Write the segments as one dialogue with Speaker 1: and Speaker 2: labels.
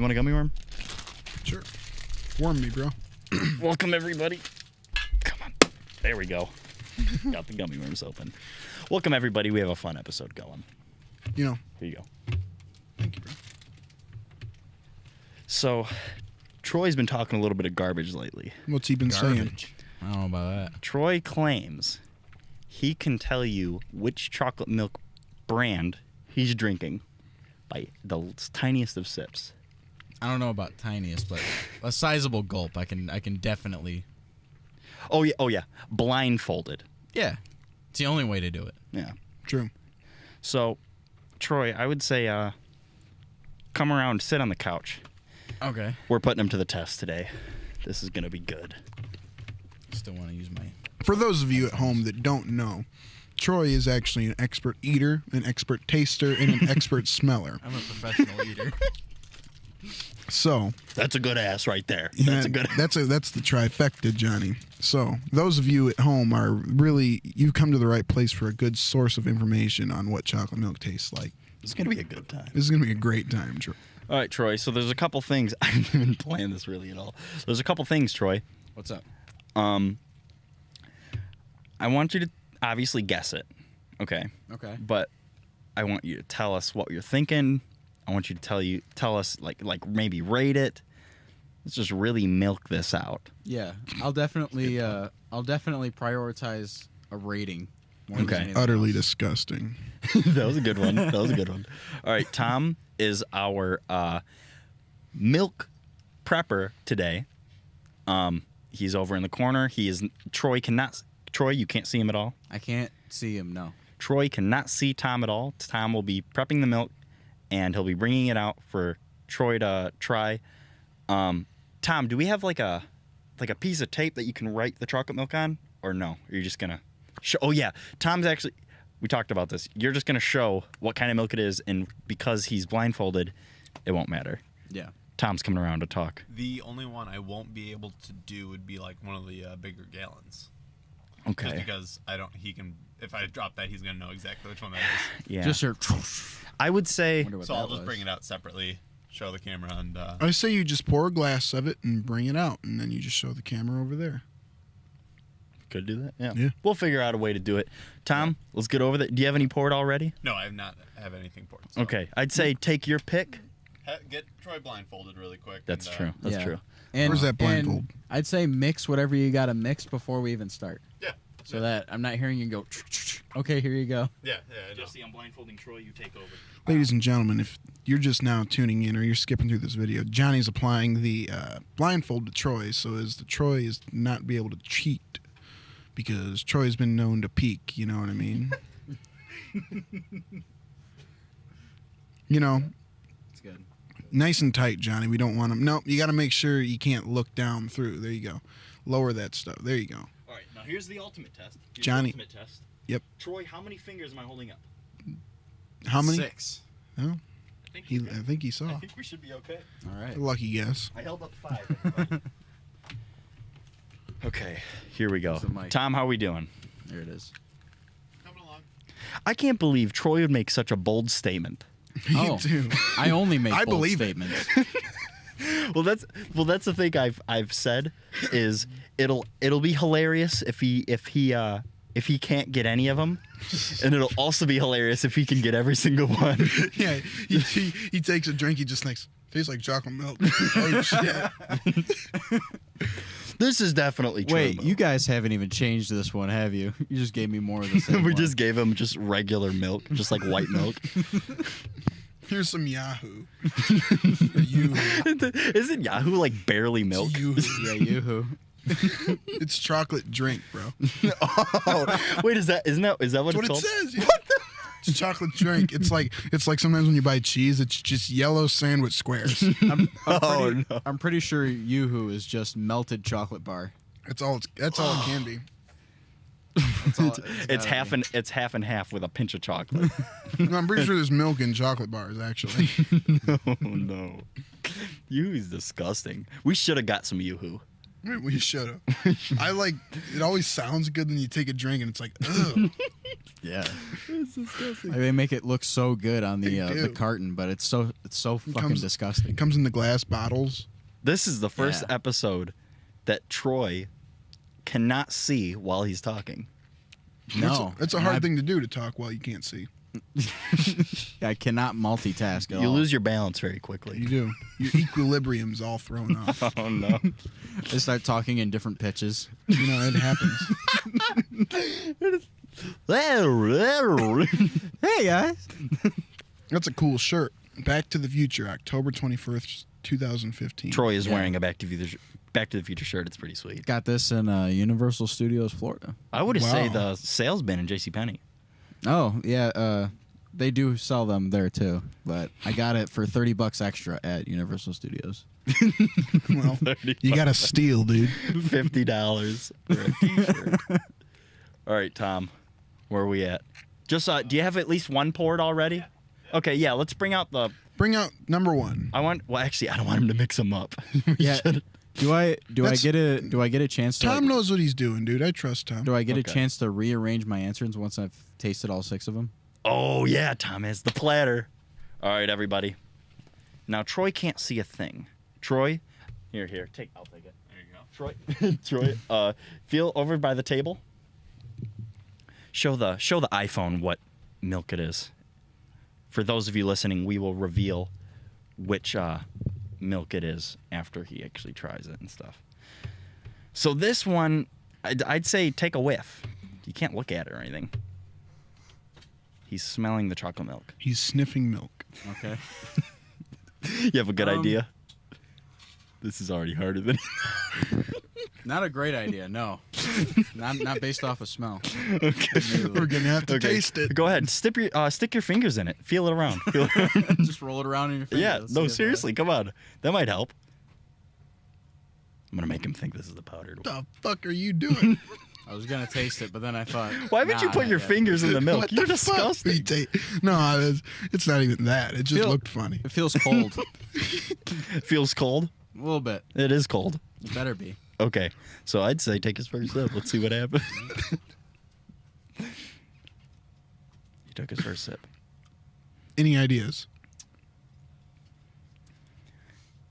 Speaker 1: You want a gummy worm?
Speaker 2: Sure. Warm me, bro.
Speaker 1: Welcome, everybody. Come on. There we go. Got the gummy worms open. Welcome, everybody. We have a fun episode going.
Speaker 2: You know.
Speaker 1: Here you go.
Speaker 2: Thank you, bro.
Speaker 1: So, Troy's been talking a little bit of garbage lately.
Speaker 2: What's he been saying?
Speaker 3: Garbage. I don't know about that.
Speaker 1: Troy claims he can tell you which chocolate milk brand he's drinking by the tiniest of sips.
Speaker 3: I don't know about tiniest, but a sizable gulp. I can definitely.
Speaker 1: Oh yeah. Blindfolded.
Speaker 3: Yeah, it's the only way to do it.
Speaker 1: Yeah.
Speaker 2: True.
Speaker 1: So, Troy, I would say come around, sit on the couch.
Speaker 3: Okay.
Speaker 1: We're putting him to the test today. This is going to be good.
Speaker 3: Still want to use my.
Speaker 2: For those of you at home that don't know, Troy is actually an expert eater, an expert taster, and an expert smeller.
Speaker 3: I'm a professional eater.
Speaker 2: So
Speaker 1: that's a good ass right there. That's a good.
Speaker 2: That's the trifecta, Johnny. So those of you at home are really, you've come to the right place for a good source of information on what chocolate milk tastes like.
Speaker 1: It's gonna be a good time.
Speaker 2: This is gonna be a great time, Troy.
Speaker 1: All right, Troy. So there's a couple things. I didn't even plan this really at all. There's a couple things, Troy.
Speaker 3: What's up?
Speaker 1: I want you to obviously guess it. Okay.
Speaker 3: Okay.
Speaker 1: But I want you to tell us what you're thinking. I want you to tell us like maybe rate it. Let's just really milk this out.
Speaker 3: Yeah, I'll definitely prioritize a rating. More than
Speaker 1: Okay.
Speaker 3: anything
Speaker 2: Utterly
Speaker 3: else.
Speaker 2: disgusting.
Speaker 1: That was a good one. That was a good one. All right, Tom is our milk prepper today. He's over in the corner. Troy, you can't see him at all.
Speaker 3: I can't see him. No.
Speaker 1: Troy cannot see Tom at all. Tom will be prepping the milk, and he'll be bringing it out for Troy to try. Tom, do we have like a piece of tape that you can write the chocolate milk on, or no? Are you just gonna show? Oh yeah, Tom's actually. We talked about this. You're just gonna show what kind of milk it is, and because he's blindfolded, it won't matter.
Speaker 3: Yeah.
Speaker 1: Tom's coming around to talk.
Speaker 4: The only one I won't be able to do would be like one of the bigger gallons.
Speaker 1: Okay.
Speaker 4: Just because if I drop that, he's gonna know exactly which one that is.
Speaker 1: Yeah.
Speaker 3: Just your.
Speaker 1: I would say.
Speaker 4: So I'll just bring it out separately, show the camera, and
Speaker 2: I say you just pour a glass of it and bring it out, and then you just show the camera over there.
Speaker 1: Could do that. Yeah.
Speaker 2: Yeah.
Speaker 1: We'll figure out a way to do it. Tom, let's get over that. Do you have any poured already?
Speaker 4: no, I have anything poured. So.
Speaker 1: Okay. I'd say take your pick.
Speaker 4: Get Troy blindfolded really quick.
Speaker 1: That's
Speaker 4: and,
Speaker 1: true. That's
Speaker 3: Yeah.
Speaker 1: true.
Speaker 3: And,
Speaker 2: Where's that blindfold?
Speaker 3: and I'd say mix whatever you got to mix before we even start.
Speaker 4: Yeah.
Speaker 3: So that I'm not hearing you go. Okay, here you go.
Speaker 4: Yeah. I know.
Speaker 1: Jesse, I'm blindfolding Troy. You take over.
Speaker 2: Ladies and gentlemen, if you're just now tuning in or you're skipping through this video, Johnny's applying the blindfold to Troy so as the Troy is not be able to cheat because Troy's been known to peek, you know what I mean? You know,
Speaker 3: It's good.
Speaker 2: nice and tight, Johnny. We don't want him. No, you got to make sure you can't look down through. There you go. Lower that stuff. There you go.
Speaker 1: All right. Now here's the ultimate test.
Speaker 2: Johnny.
Speaker 1: The ultimate test.
Speaker 2: Yep.
Speaker 1: Troy, how many fingers am I holding up?
Speaker 2: How many?
Speaker 3: 6.
Speaker 2: No,
Speaker 1: I think
Speaker 2: I think he saw.
Speaker 1: I think we should be okay.
Speaker 3: All right.
Speaker 2: Lucky guess.
Speaker 1: I held up 5. everybody. Okay, here we go.
Speaker 3: Where's the mic?
Speaker 1: Tom, how are we doing?
Speaker 3: There it is.
Speaker 4: Coming along.
Speaker 1: I can't believe Troy would make such a bold statement.
Speaker 3: Oh,
Speaker 2: You do.
Speaker 3: I only make
Speaker 2: I
Speaker 3: bold
Speaker 2: believe it.
Speaker 3: statements.
Speaker 1: Well, that's the thing I've said is it'll be hilarious if he can't get any of them, and it'll also be hilarious if he can get every single one.
Speaker 2: Yeah, he takes a drink. He just thinks, tastes like chocolate milk. Oh, shit.
Speaker 1: This is definitely true.
Speaker 3: Wait, you guys haven't even changed this one, have you? You just gave me more of the same
Speaker 1: we
Speaker 3: one.
Speaker 1: just gave him just regular milk, just like white milk.
Speaker 2: Here's some Yahoo. Yoo-hoo.
Speaker 1: Isn't Yahoo like barely milk?
Speaker 2: It's Yoo-hoo.
Speaker 3: Yeah, yoo-hoo.
Speaker 2: It's chocolate drink, bro.
Speaker 1: Oh, wait, is that what
Speaker 2: That's
Speaker 1: it's
Speaker 2: what it
Speaker 1: called?
Speaker 2: says. Yeah. It's chocolate drink. It's like sometimes when you buy cheese, it's just yellow sandwich squares.
Speaker 3: I'm pretty sure yoo-hoo is just melted chocolate bar.
Speaker 2: That's all it can be.
Speaker 3: That's all
Speaker 1: It's
Speaker 3: gotta be.
Speaker 1: half and half with a pinch of chocolate.
Speaker 2: No, I'm pretty sure there's milk in chocolate bars, actually.
Speaker 1: Oh no, Yoo-hoo's disgusting. We should have got some Yoo-hoo.
Speaker 2: We should have. I like. It always sounds good when you take a drink and it's like, ugh.
Speaker 3: Yeah. Like, they make it look so good on
Speaker 2: They
Speaker 3: the
Speaker 2: do.
Speaker 3: carton, but it's so fucking disgusting.
Speaker 2: It comes in the glass bottles.
Speaker 1: This is the first
Speaker 3: Yeah.
Speaker 1: episode that Troy cannot see while he's talking.
Speaker 3: No,
Speaker 2: It's a hard thing to do to talk while you can't see.
Speaker 3: I cannot multitask at
Speaker 1: You
Speaker 3: all.
Speaker 1: lose your balance very quickly.
Speaker 2: You do. Your equilibrium's all thrown off.
Speaker 1: Oh no.
Speaker 3: I start talking in different pitches.
Speaker 2: You know, it happens.
Speaker 3: Hey guys.
Speaker 2: That's a cool shirt. Back to the Future, October 21st, 2015.
Speaker 1: Troy is
Speaker 3: Yeah.
Speaker 1: wearing a Back to the Future shirt. It's pretty sweet.
Speaker 3: Got this in Universal Studios, Florida.
Speaker 1: I would say
Speaker 2: Wow.
Speaker 1: the sales bin in JCPenney.
Speaker 3: Oh yeah, they do sell them there too. But I got it for $30 extra at Universal Studios.
Speaker 2: Well, you got to steal, dude.
Speaker 1: $50 for a t-shirt. All right, Tom, where are we at? Just do you have at least one poured already? Okay, yeah. Let's bring out the.
Speaker 2: Bring out number one.
Speaker 1: Well, actually, I don't want him to mix them up. We
Speaker 3: Yeah.
Speaker 1: should-
Speaker 3: Do I
Speaker 2: That's-
Speaker 3: get a chance to
Speaker 2: Tom
Speaker 3: like,
Speaker 2: knows what he's doing, dude. I trust Tom.
Speaker 3: do I get a
Speaker 1: Okay.
Speaker 3: chance to rearrange my answers once I've tasted all 6 of them?
Speaker 1: Oh yeah, Tom has the platter. All right, everybody. Now Troy can't see a thing. Troy, here, I'll take it.
Speaker 4: There you go.
Speaker 1: Troy, feel over by the table. Show the iPhone what milk it is. For those of you listening, we will reveal which milk it is after he actually tries it and stuff. So this one, I'd say take a whiff. You can't look at it or anything. He's smelling the chocolate milk.
Speaker 2: He's sniffing milk.
Speaker 3: Okay.
Speaker 1: You have a good
Speaker 3: Um,
Speaker 1: idea? This is already harder than.
Speaker 3: Not a great idea, no. not based off of smell.
Speaker 2: We're gonna have to taste it.
Speaker 1: Go ahead. Stick your fingers in it. Feel it around. Feel it around.
Speaker 3: Just roll it around in your finger.
Speaker 1: Yeah.
Speaker 3: Let's
Speaker 1: No,
Speaker 3: see if,
Speaker 1: seriously. Come on. That might help. I'm gonna make him think this is the powdered one.
Speaker 2: What the fuck are you doing?
Speaker 3: I was gonna taste it, but then I thought,
Speaker 1: Why would you
Speaker 3: nah,
Speaker 1: put your
Speaker 3: not yet.
Speaker 1: fingers in the milk?
Speaker 2: What
Speaker 1: You're
Speaker 2: the fuck?
Speaker 1: disgusting.
Speaker 2: No, it's not even that. It just
Speaker 3: Feel-
Speaker 2: looked funny.
Speaker 3: It feels cold.
Speaker 1: Feels cold.
Speaker 3: A little bit.
Speaker 1: It is cold.
Speaker 3: It better be.
Speaker 1: Okay. So I'd say take his first sip. Let's see what happens. He took his first sip.
Speaker 2: Any ideas?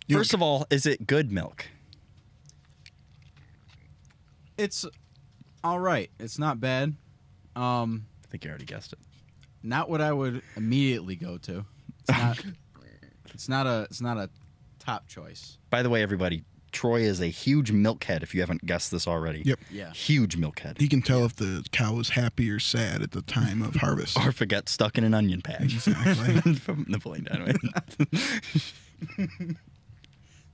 Speaker 1: First of all, is it good milk?
Speaker 3: It's all right. It's not bad.
Speaker 1: I think you already guessed it.
Speaker 3: Not what I would immediately go to. It's not. it's not a top choice.
Speaker 1: By the way, everybody, Troy is a huge milk head. If you haven't guessed this already.
Speaker 2: Yep.
Speaker 3: Yeah.
Speaker 1: Huge milk head.
Speaker 2: He can tell if the cow is happy or sad at the time of harvest.
Speaker 1: Or forget stuck in an onion pack.
Speaker 2: Exactly.
Speaker 1: From Napoleon Dynamite.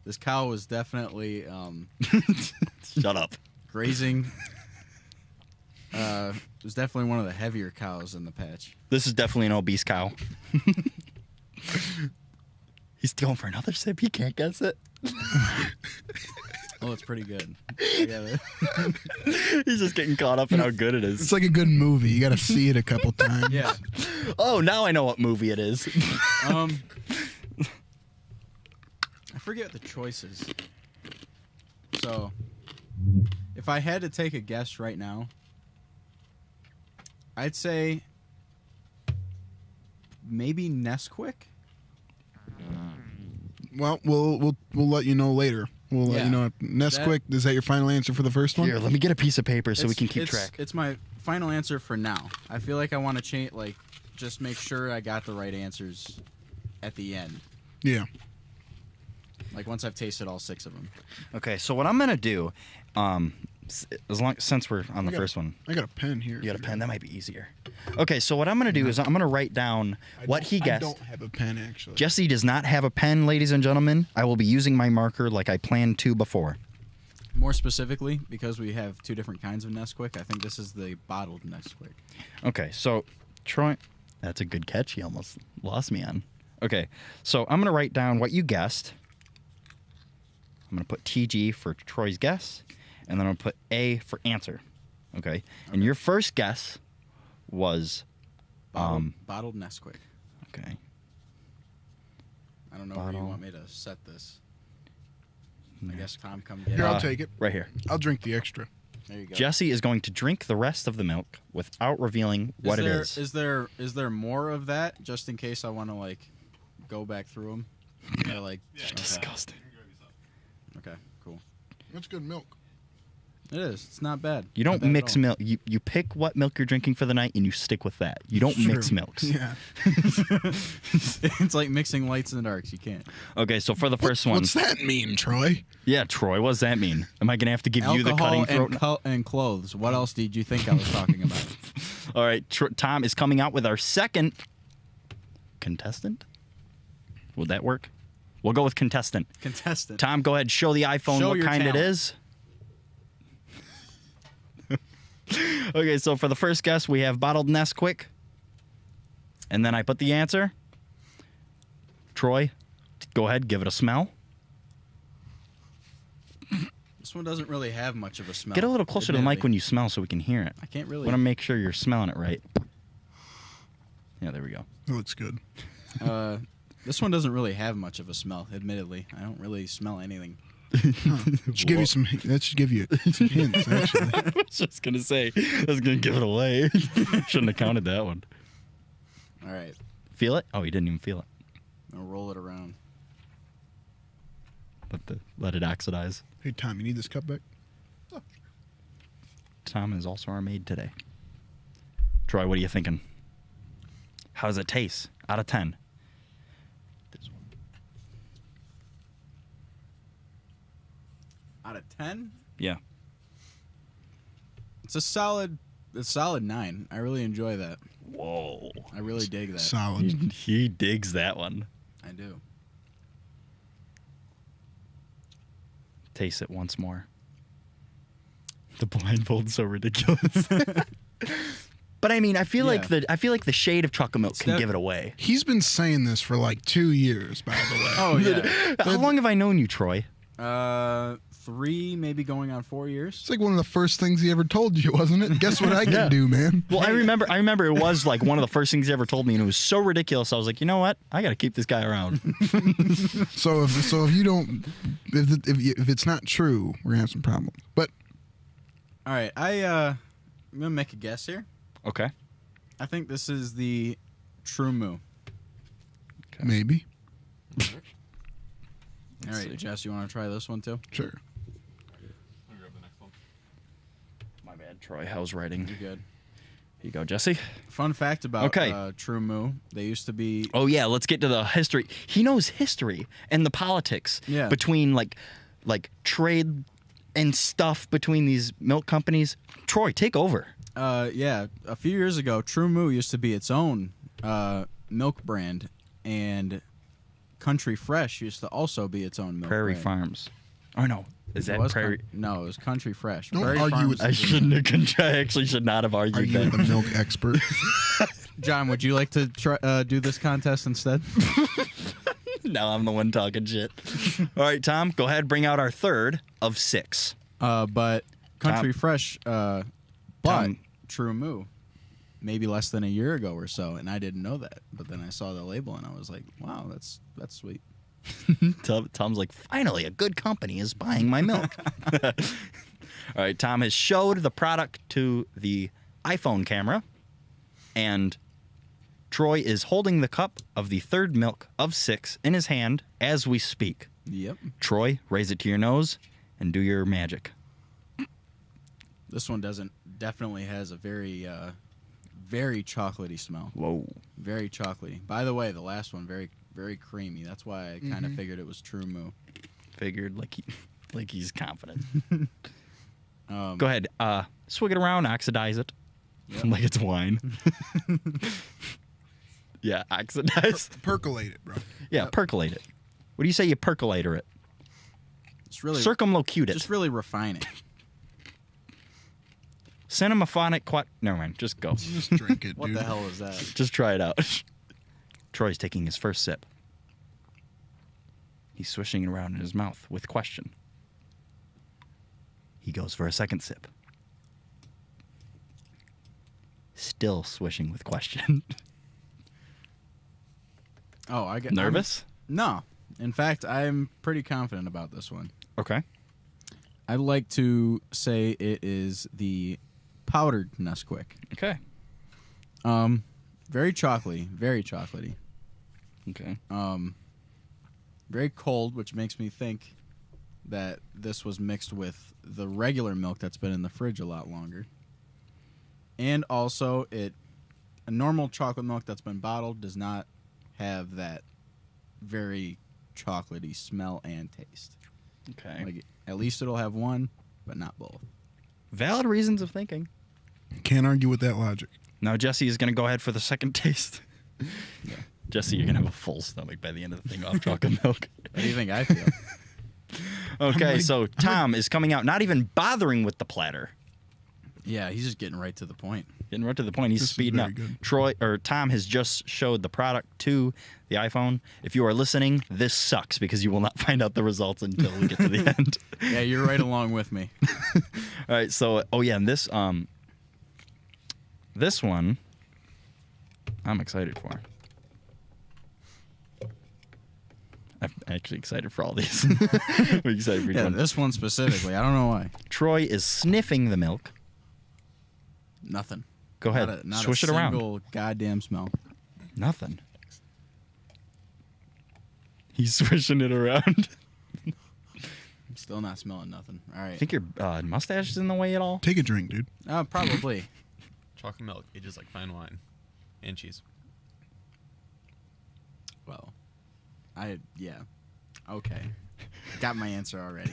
Speaker 3: This cow was definitely
Speaker 1: Shut up.
Speaker 3: grazing. It was definitely one of the heavier cows in the patch.
Speaker 1: This is definitely an obese cow. He's going for another sip. He can't guess it.
Speaker 3: Oh, it's pretty good. I got it.
Speaker 1: He's just getting caught up in how good it
Speaker 2: It's
Speaker 1: is.
Speaker 2: like a good movie. You got to see it a couple times.
Speaker 3: Yeah.
Speaker 1: Oh, now I know what movie it is.
Speaker 3: I forget the choices. So, if I had to take a guess right now, I'd say maybe Nesquik.
Speaker 2: Well, we'll let you know later. We'll let
Speaker 3: Yeah.
Speaker 2: you know. Nesquik, is that your final answer for the first one?
Speaker 1: Here, let me get a piece of paper so we can keep
Speaker 3: it's,
Speaker 1: track.
Speaker 3: It's my final answer for now. I feel like I want to change, like, just make sure I got the right answers at the end.
Speaker 2: Yeah.
Speaker 3: Like once I've tasted all 6 of them.
Speaker 1: Okay, so what I'm gonna do, since we're on the
Speaker 2: got
Speaker 1: first one,
Speaker 2: I got a pen here.
Speaker 1: you got a pen. That might be easier. Okay, so what I'm gonna do is I'm gonna write down what he
Speaker 2: I
Speaker 1: guessed.
Speaker 2: don't have a pen, actually.
Speaker 1: Jesse does not have a pen, ladies and gentlemen. I will be using my marker like I planned to before.
Speaker 3: More specifically, because we have 2 different kinds of Nesquik, I think this is the bottled Nesquik.
Speaker 1: Okay, so Troy, that's a good catch. He almost lost me on. Okay, so I'm going to write down what you guessed. I'm going to put TG for Troy's guess, and then I'm going to put A for answer. Okay? And your first guess was...
Speaker 3: Bottled Nesquik.
Speaker 1: Okay.
Speaker 3: I don't know where you
Speaker 1: Bottle.
Speaker 3: want me to set this. I guess Tom, come get
Speaker 2: Here,
Speaker 3: it.
Speaker 2: I'll take it.
Speaker 1: Right here.
Speaker 2: I'll drink the extra.
Speaker 3: There you go.
Speaker 1: Jesse is going to drink the rest of the milk without revealing what it is.
Speaker 3: Is there more of that, just in case I want to, like, go back through them? Yeah, like, okay.
Speaker 1: Disgusting.
Speaker 3: Okay, cool.
Speaker 2: That's good milk.
Speaker 3: It is. It's not bad.
Speaker 1: You don't
Speaker 3: Not bad at
Speaker 1: mix
Speaker 3: all.
Speaker 1: milk. You pick what milk you're drinking for the night, and you stick with that. You don't mix
Speaker 2: True.
Speaker 1: milks.
Speaker 2: Yeah.
Speaker 3: It's like mixing lights and darks. You can't.
Speaker 1: Okay, so for the first one.
Speaker 2: What's that mean, Troy?
Speaker 1: Yeah, Troy, what does that mean? Am I going to have to give you the
Speaker 3: Alcohol
Speaker 1: cutting throat?
Speaker 3: and clothes. What else did you think I was talking about?
Speaker 1: All right, Tom is coming out with our second contestant. Would that work? We'll go with contestant.
Speaker 3: Contestant.
Speaker 1: Tom, go ahead. Show the iPhone
Speaker 3: Show
Speaker 1: what
Speaker 3: your
Speaker 1: kind it
Speaker 3: talent.
Speaker 1: is. Okay, so for the first guess, we have bottled Nesquik. And then I put the answer. Troy, go ahead, give it a smell.
Speaker 3: This one doesn't really have much of a smell.
Speaker 1: Get a little closer to the mic
Speaker 3: admittedly.
Speaker 1: when you smell so we can hear it.
Speaker 3: I can't really.
Speaker 1: Want to make sure you're smelling it right. Yeah, there we go.
Speaker 2: That looks good.
Speaker 3: This one doesn't really have much of a smell. Admittedly, I don't really smell anything.
Speaker 2: That should give you some. That should give you some hints. Actually,
Speaker 1: I was just going to say, I was going to give it away. Shouldn't have counted that one.
Speaker 3: All right,
Speaker 1: Feel it? Oh, you didn't even feel it.
Speaker 3: I'm gonna roll it around.
Speaker 1: Let it oxidize.
Speaker 2: hey Tom, you need this cup back?
Speaker 1: Tom is also our maid today. Troy, what are you thinking? How does it taste? Out of 10. This one.
Speaker 3: Out of 10,
Speaker 1: Yeah.
Speaker 3: it's a solid 9. I really enjoy that.
Speaker 1: Whoa.
Speaker 3: I really dig that.
Speaker 2: Solid.
Speaker 1: He digs that one.
Speaker 3: I do.
Speaker 1: Taste it once more. The blindfold's so ridiculous. But I mean, I feel like the shade of chocolate milk can
Speaker 3: that-
Speaker 1: give it away.
Speaker 2: He's been saying this for like 2 years, by the way.
Speaker 3: Oh yeah.
Speaker 1: How long have I known you, Troy?
Speaker 3: 3, maybe going on 4 years.
Speaker 2: It's like one of the first things he ever told you, wasn't it? Guess what I can do, man?
Speaker 1: Well, I remember it was like one of the first things he ever told me, and it was so ridiculous. I was like, you know what? I got to keep this guy around.
Speaker 2: So if you don't, if it's not true, we're gonna have some problems. But
Speaker 3: All right, I'm gonna make a guess here.
Speaker 1: Okay.
Speaker 3: I think this is the True Moo.
Speaker 2: maybe,
Speaker 3: All right,
Speaker 1: see.
Speaker 3: Jess, you want to try this one too?
Speaker 2: sure.
Speaker 4: I'll grab the next one.
Speaker 1: My bad, Troy. How's writing?
Speaker 3: You're good.
Speaker 1: Here you go, Jesse.
Speaker 3: Fun fact about
Speaker 1: Okay.
Speaker 3: True Moo: they used to be.
Speaker 1: Oh yeah, let's get to the history. He knows history and the politics
Speaker 3: Yeah.
Speaker 1: between like trade and stuff between these milk companies. Troy, take over.
Speaker 3: Yeah, a few years ago, True Moo used to be its own milk brand, and Country Fresh used to also be its own milk
Speaker 1: Prairie
Speaker 3: brand.
Speaker 1: Farms. Oh no, is
Speaker 3: It
Speaker 1: that
Speaker 3: was
Speaker 1: Prairie?
Speaker 3: no, it was Country Fresh.
Speaker 2: Don't
Speaker 3: Prairie
Speaker 2: argue
Speaker 3: Farms
Speaker 2: with-
Speaker 1: I
Speaker 3: is in-
Speaker 1: shouldn't have. I actually should not have
Speaker 2: Are
Speaker 1: argued
Speaker 2: you the
Speaker 1: that.
Speaker 2: milk expert?
Speaker 3: John, would you like to try do this contest instead?
Speaker 1: Now I'm the one talking shit. All right, Tom, go ahead. Bring out our third of 6.
Speaker 3: But Country Fresh, but
Speaker 1: Tom.
Speaker 3: True Moo, maybe less than a year ago or so, and I didn't know that. But then I saw the label and I was like, wow, that's sweet.
Speaker 1: Tom's like, finally, a good company is buying my milk. All right, Tom has showed the product to the iPhone camera, and Troy is holding the cup of the third milk of 6 in his hand as we speak.
Speaker 3: Yep.
Speaker 1: Troy, raise it to your nose and do your magic.
Speaker 3: This one definitely has a very chocolatey smell.
Speaker 1: Whoa.
Speaker 3: Very chocolatey. By the way, the last one very very creamy. That's why I kind of figured it was True Moo.
Speaker 1: Figured like he's confident.
Speaker 3: Um,
Speaker 1: Go ahead. Swig it around, oxidize it.
Speaker 3: Yep.
Speaker 1: Like it's wine. Yeah, oxidize.
Speaker 2: Percolate it, bro.
Speaker 1: Yeah,
Speaker 3: Yep.
Speaker 1: percolate it. What do you say you percolator it?
Speaker 3: It's really
Speaker 1: Circumlocute it.
Speaker 3: just really refining.
Speaker 1: Cinemaphonic never mind, just go.
Speaker 2: Just drink it,
Speaker 3: What
Speaker 2: dude.
Speaker 3: the hell is that?
Speaker 1: Just try it out. Troy's taking his first sip. He's swishing it around in his mouth with question. He goes for a second sip. Still swishing with question.
Speaker 3: Oh, I get
Speaker 1: Nervous?
Speaker 3: No, In fact, I'm pretty confident about this one.
Speaker 1: Okay.
Speaker 3: I'd like to say it is the powdered Nesquik.
Speaker 1: Okay.
Speaker 3: Very chocolatey, very chocolatey.
Speaker 1: Okay.
Speaker 3: Very cold, which makes me think that this was mixed with the regular milk that's been in the fridge a lot longer. And also, a normal chocolate milk that's been bottled does not have that very chocolatey smell and taste.
Speaker 1: Okay.
Speaker 3: Like, at least it'll have one, but not both.
Speaker 1: Valid reasons of thinking.
Speaker 2: Can't argue with that logic.
Speaker 1: Now Jesse is going to go ahead for the second taste. Yeah. Jesse, you're going to have a full stomach by the end of the thing off chocolate milk.
Speaker 3: What do you think I feel?
Speaker 1: Okay, so Tom is coming out, not even bothering with the platter.
Speaker 3: Yeah, he's just getting right to the point.
Speaker 1: Getting right to the point. He's
Speaker 2: This is
Speaker 1: speeding
Speaker 2: very
Speaker 1: up.
Speaker 2: good.
Speaker 1: Tom has just showed the product to the iPhone. If you are listening, this sucks because you will not find out the results until we get to the end.
Speaker 3: Yeah, you're right along with me.
Speaker 1: All right, so and this one I'm excited for. I'm actually excited for all these. I'm excited for each
Speaker 3: Yeah,
Speaker 1: one.
Speaker 3: this one specifically. I don't know why.
Speaker 1: Troy is sniffing the milk.
Speaker 3: Nothing.
Speaker 1: Go ahead.
Speaker 3: Not
Speaker 1: Swish
Speaker 3: a
Speaker 1: it around.
Speaker 3: single goddamn smell.
Speaker 1: Nothing. He's swishing it around.
Speaker 3: I'm still not smelling nothing. All right.
Speaker 1: Think your mustache is in the way at all?
Speaker 2: Take a drink, dude.
Speaker 3: Probably.
Speaker 4: Chocolate milk ages like fine wine, and cheese.
Speaker 3: Well, yeah. Okay. Got my answer already.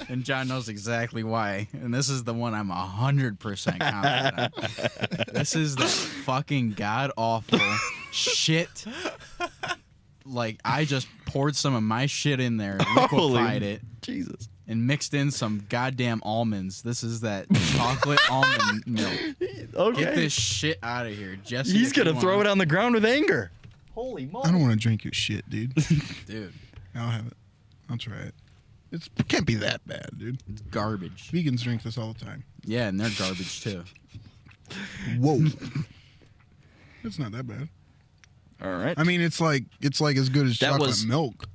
Speaker 3: And John knows exactly why. And this is the one I'm 100% confident on. This is the fucking god-awful shit. Like, I just poured some of my shit in there, liquefied it,
Speaker 1: Jesus.
Speaker 3: and mixed in some goddamn almonds. This is that chocolate almond milk.
Speaker 1: Okay.
Speaker 3: Get this shit out of here, Jesse.
Speaker 1: He's going to throw it on the ground with anger. Holy moly.
Speaker 2: I don't want to drink your shit, dude.
Speaker 3: Dude,
Speaker 2: I'll have it. I'll try it. It can't be that bad, dude.
Speaker 3: it's garbage.
Speaker 2: Vegans drink this all the time.
Speaker 3: Yeah, and they're garbage too.
Speaker 2: Whoa. It's not that bad.
Speaker 1: All right.
Speaker 2: I mean, it's like as good as
Speaker 1: That
Speaker 2: chocolate
Speaker 1: was-
Speaker 2: milk.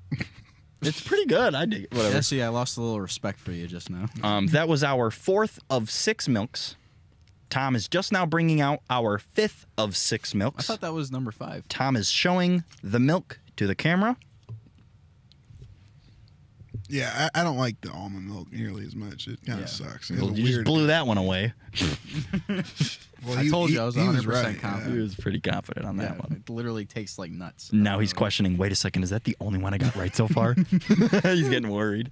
Speaker 1: It's pretty good. I dig it. Whatever.
Speaker 3: Jesse, I lost a little respect for you just now.
Speaker 1: That was our 4th of 6 milks. Tom is just now bringing out our 5th of 6
Speaker 3: I
Speaker 1: milks.
Speaker 3: thought that was number 5.
Speaker 1: Tom is showing the milk to the camera.
Speaker 2: Yeah, I don't like the almond milk nearly as much. It kind of
Speaker 3: Yeah.
Speaker 2: sucks.
Speaker 1: Well, you just blew that one away.
Speaker 2: Well,
Speaker 3: I told you I was 100%
Speaker 2: right,
Speaker 3: confident.
Speaker 1: He was pretty confident on that
Speaker 3: Yeah,
Speaker 1: one.
Speaker 3: it literally tastes like nuts.
Speaker 1: Now he's questioning, wait a second, is that the only one I got right so far? He's getting worried.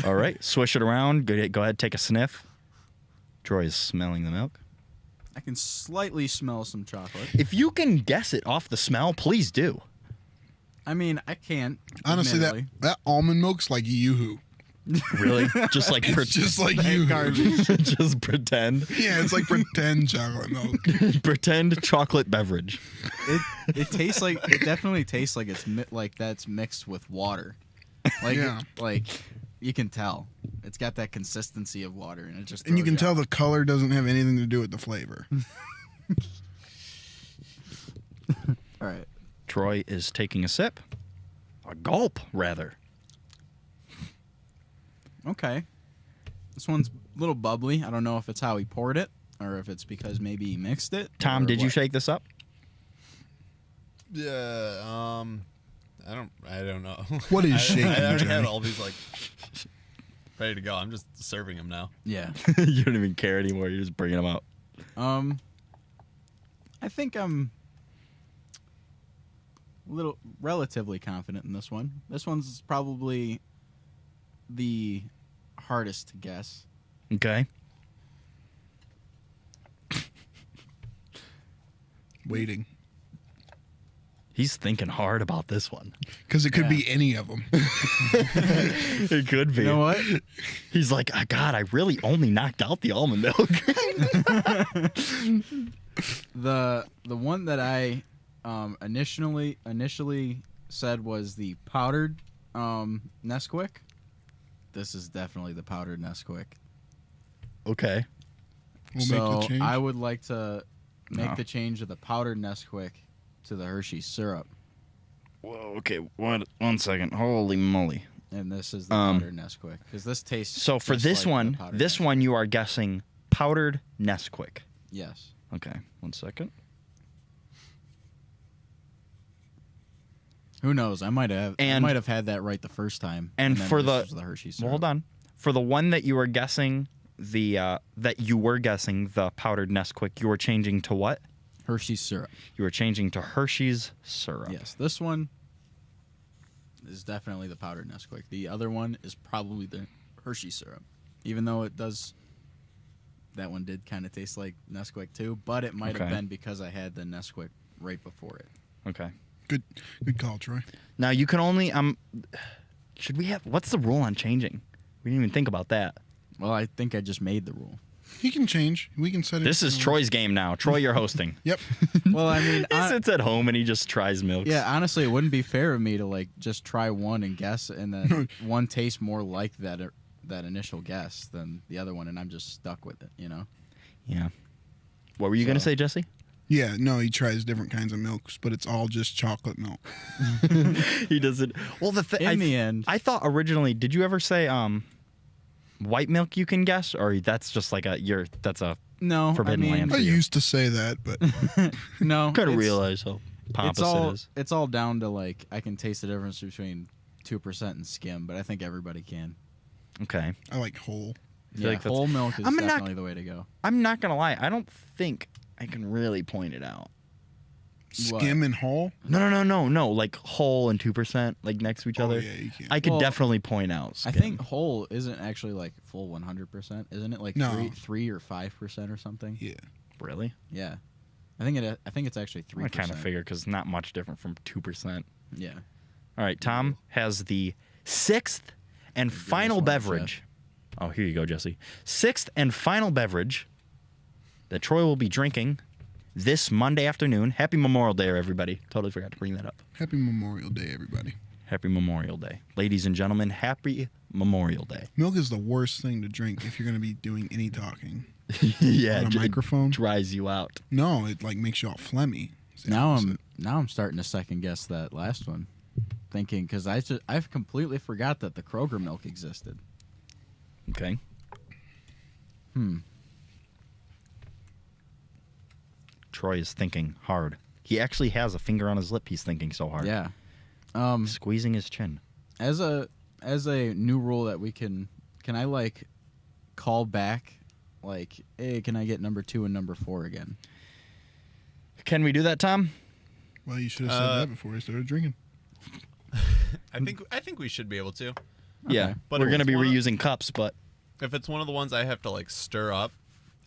Speaker 1: All right, swish it around. Go ahead, take a sniff. Troy is smelling the milk.
Speaker 3: I can slightly smell some chocolate.
Speaker 1: If you can guess it off the smell, please do.
Speaker 3: I mean, I can't.
Speaker 2: Honestly,
Speaker 3: admittedly.
Speaker 2: that almond milk's like Yoo-hoo.
Speaker 1: Really? Just like
Speaker 2: It's just like Yoo-hoo.
Speaker 1: just pretend.
Speaker 2: Yeah, it's like pretend chocolate milk.
Speaker 1: Pretend chocolate beverage.
Speaker 3: It tastes like it definitely tastes like it's like that's mixed with water. Like
Speaker 2: Yeah.
Speaker 3: like you can tell it's got that consistency of water, and it just
Speaker 2: And you can
Speaker 3: throws
Speaker 2: tell the color doesn't have anything to do with the flavor.
Speaker 3: out. All right.
Speaker 1: Troy is taking a sip. A gulp, rather.
Speaker 3: Okay. This one's a little bubbly. I don't know if it's how he poured it or if it's because maybe he mixed it.
Speaker 1: Tom,
Speaker 3: or
Speaker 1: did you
Speaker 3: what.
Speaker 1: shake this up?
Speaker 4: Yeah. I don't know.
Speaker 2: What is
Speaker 4: I
Speaker 2: shaking,
Speaker 4: already
Speaker 2: Johnny?
Speaker 4: had all these like ready to go. I'm just serving them now.
Speaker 3: Yeah.
Speaker 1: You don't even care anymore. You're just bringing them out.
Speaker 3: I think I'm relatively confident in this one. This one's probably the hardest to guess.
Speaker 1: Okay.
Speaker 2: Waiting.
Speaker 1: He's thinking hard about this one.
Speaker 2: Because it could
Speaker 3: Yeah.
Speaker 2: be any of them.
Speaker 1: It could be.
Speaker 3: You know what?
Speaker 1: He's like, oh, God, I really only knocked out the almond milk.
Speaker 3: The one that I initially said was the powdered Nesquik. This is definitely the powdered Nesquik.
Speaker 1: Okay.
Speaker 2: We'll
Speaker 3: So
Speaker 2: make the change.
Speaker 3: I would like to make
Speaker 1: No.
Speaker 3: the change of the powdered Nesquik to the Hershey syrup,
Speaker 1: Whoa, okay, one second. Holy moly.
Speaker 3: and this is the powdered Nesquik because this tastes.
Speaker 1: So for
Speaker 3: just
Speaker 1: this
Speaker 3: like
Speaker 1: one,
Speaker 3: the powdered
Speaker 1: this
Speaker 3: Nesquik.
Speaker 1: one you are guessing powdered Nesquik.
Speaker 3: Yes.
Speaker 1: Okay, one second.
Speaker 3: Who knows? I might have
Speaker 1: And-
Speaker 3: had that right the first time.
Speaker 1: and
Speaker 3: then
Speaker 1: for
Speaker 3: this was the Hershey syrup.
Speaker 1: Well, hold on. For the one that you were guessing, the powdered Nesquik, you were changing to what?
Speaker 3: Hershey syrup.
Speaker 1: You were changing to Hershey's syrup.
Speaker 3: Yes, this one is definitely the powdered Nesquik. The other one is probably the Hershey syrup, even though it does. That one did kind of taste like Nesquik too, but it might have
Speaker 1: Okay.
Speaker 3: been because I had the Nesquik right before it.
Speaker 1: Okay.
Speaker 2: Good call, Troy.
Speaker 1: Now you can only should we have what's the rule on changing? We didn't even think about that.
Speaker 3: Well, I think I just made the rule.
Speaker 2: He can change. We can set it.
Speaker 1: This is Troy's game now. Troy, you're hosting.
Speaker 2: Yep.
Speaker 3: Well, I mean,
Speaker 1: He sits at home and he just tries milks.
Speaker 3: yeah, honestly, it wouldn't be fair of me to like just try one and guess, and then one tastes more like that initial guess than the other one, and I'm just stuck with it. You know?
Speaker 1: Yeah. What were you gonna
Speaker 3: So-
Speaker 1: say, Jesse?
Speaker 2: Yeah. No, he tries different kinds of milks, but it's all just chocolate milk.
Speaker 1: He doesn't. Well,
Speaker 3: In the end,
Speaker 1: I thought originally. Did you ever say white milk you can guess, or that's just like that's a
Speaker 3: no,
Speaker 1: Forbidden
Speaker 3: I mean,
Speaker 1: Land.
Speaker 2: I
Speaker 1: For you.
Speaker 2: used to say that, but
Speaker 3: no.
Speaker 1: Couldn't
Speaker 3: it's-
Speaker 1: realize how pompous it is.
Speaker 3: It's all down to like I can taste the difference between 2% and skim, but I think everybody can.
Speaker 1: Okay.
Speaker 2: I like whole.
Speaker 1: feel
Speaker 3: Yeah,
Speaker 1: like that's-
Speaker 3: whole milk is
Speaker 1: I'm not-
Speaker 3: definitely the way to go.
Speaker 1: I'm not gonna lie. I don't think I can really point it out.
Speaker 2: Skim and whole.
Speaker 1: No. Like whole and 2%, like next to each
Speaker 2: Oh,
Speaker 1: other.
Speaker 2: yeah, you can.
Speaker 1: I could
Speaker 3: Well,
Speaker 1: definitely point out.
Speaker 3: I
Speaker 1: skim.
Speaker 3: think whole isn't actually like full 100%, isn't it? Like
Speaker 2: No.
Speaker 3: 3 or 5% or something.
Speaker 2: Yeah.
Speaker 1: Really.
Speaker 3: Yeah, I think it's actually 3%.
Speaker 1: I kind of figured because not much different from 2%.
Speaker 3: Yeah.
Speaker 1: All right, Tom has the sixth and
Speaker 3: Give this
Speaker 1: final
Speaker 3: one a
Speaker 1: beverage. Oh, here you go, Jesse. Sixth and final beverage that Troy will be drinking this Monday afternoon. Happy Memorial Day, everybody. Totally forgot to bring that up.
Speaker 2: Happy Memorial Day, everybody.
Speaker 1: Happy Memorial Day. Ladies and gentlemen, happy Memorial Day.
Speaker 2: Milk is the worst thing to drink if you're going to be doing any talking.
Speaker 1: Yeah,
Speaker 2: On a
Speaker 1: it
Speaker 2: microphone?
Speaker 1: dries you out.
Speaker 2: No, it like makes you all phlegmy. It's the
Speaker 3: Now
Speaker 2: opposite.
Speaker 3: I'm starting to second guess that last one, thinking because I've completely forgot that the Kroger milk existed.
Speaker 1: Okay. Troy is thinking hard. He actually has a finger on his lip. He's thinking so hard.
Speaker 3: Yeah.
Speaker 1: Squeezing his chin.
Speaker 3: As a new rule that we can I like call back like, hey, can I get number 2 and number 4 again?
Speaker 1: Can we do that, Tom?
Speaker 2: Well, you should have said that before I started drinking.
Speaker 4: I think we should be able to.
Speaker 1: Yeah.
Speaker 4: But
Speaker 1: We're
Speaker 4: if
Speaker 1: going to
Speaker 4: it's
Speaker 1: be
Speaker 4: one of-
Speaker 1: reusing cups, but
Speaker 4: If it's one of the ones I have to like stir up,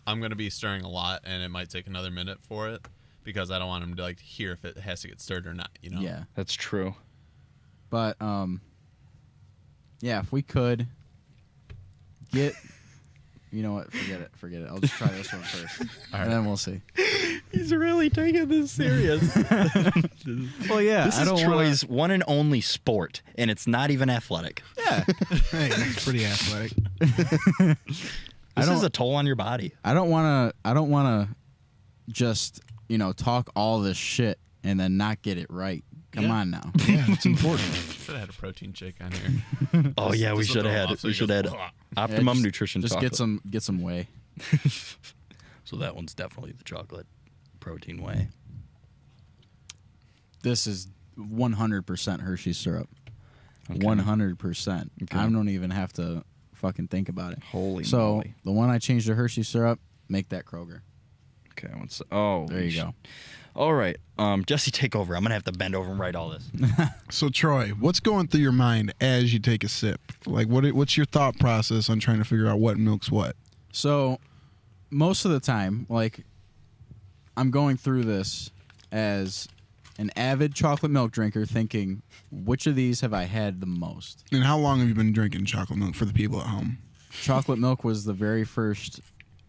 Speaker 4: I'm gonna be stirring a lot, and it might take another minute for it because I don't want him to like hear if it has to get stirred or not. You know?
Speaker 3: Yeah.
Speaker 1: that's true.
Speaker 3: But yeah, if we could get, you know what, forget it. I'll just try this one first, and then we'll see.
Speaker 1: He's really taking this serious.
Speaker 3: Well, yeah,
Speaker 1: This
Speaker 3: I
Speaker 1: is
Speaker 3: don't
Speaker 1: Troy's one and only sport, and it's not even athletic.
Speaker 3: Yeah,
Speaker 2: Hey, it's pretty athletic.
Speaker 1: This
Speaker 3: don't-
Speaker 1: is a toll on your body.
Speaker 3: I don't want to just talk all this shit and then not get it right. Come
Speaker 4: Yeah.
Speaker 3: on now.
Speaker 2: Yeah, it's important.
Speaker 4: Should have had a protein shake on here.
Speaker 1: Oh yeah, we
Speaker 4: Just
Speaker 1: should
Speaker 4: throw
Speaker 1: have
Speaker 4: him
Speaker 1: had
Speaker 4: off so
Speaker 1: we
Speaker 4: he
Speaker 1: should
Speaker 4: goes,
Speaker 1: have
Speaker 4: "Ugh."
Speaker 1: Optimum
Speaker 3: just-
Speaker 1: Nutrition
Speaker 3: Just
Speaker 1: chocolate.
Speaker 3: get some whey.
Speaker 1: So that one's definitely the chocolate protein whey.
Speaker 3: This is 100% Hershey syrup.
Speaker 1: Okay.
Speaker 3: 100%.
Speaker 1: Okay.
Speaker 3: I don't even have to fucking think about it.
Speaker 1: Holy
Speaker 3: So
Speaker 1: moly.
Speaker 3: the one I changed to Hershey syrup, make that Kroger.
Speaker 1: Okay, oh,
Speaker 3: There you go.
Speaker 1: All right, Jesse, take over. I'm gonna have to bend over and write all this.
Speaker 2: So, Troy, what's going through your mind as you take a sip? Like, what's your thought process on trying to figure out what milk's what?
Speaker 3: So most of the time, like, I'm going through this as an avid chocolate milk drinker thinking, which of these have I had the most?
Speaker 2: And how long have you been drinking chocolate milk for the people at home?
Speaker 3: Chocolate milk was the very first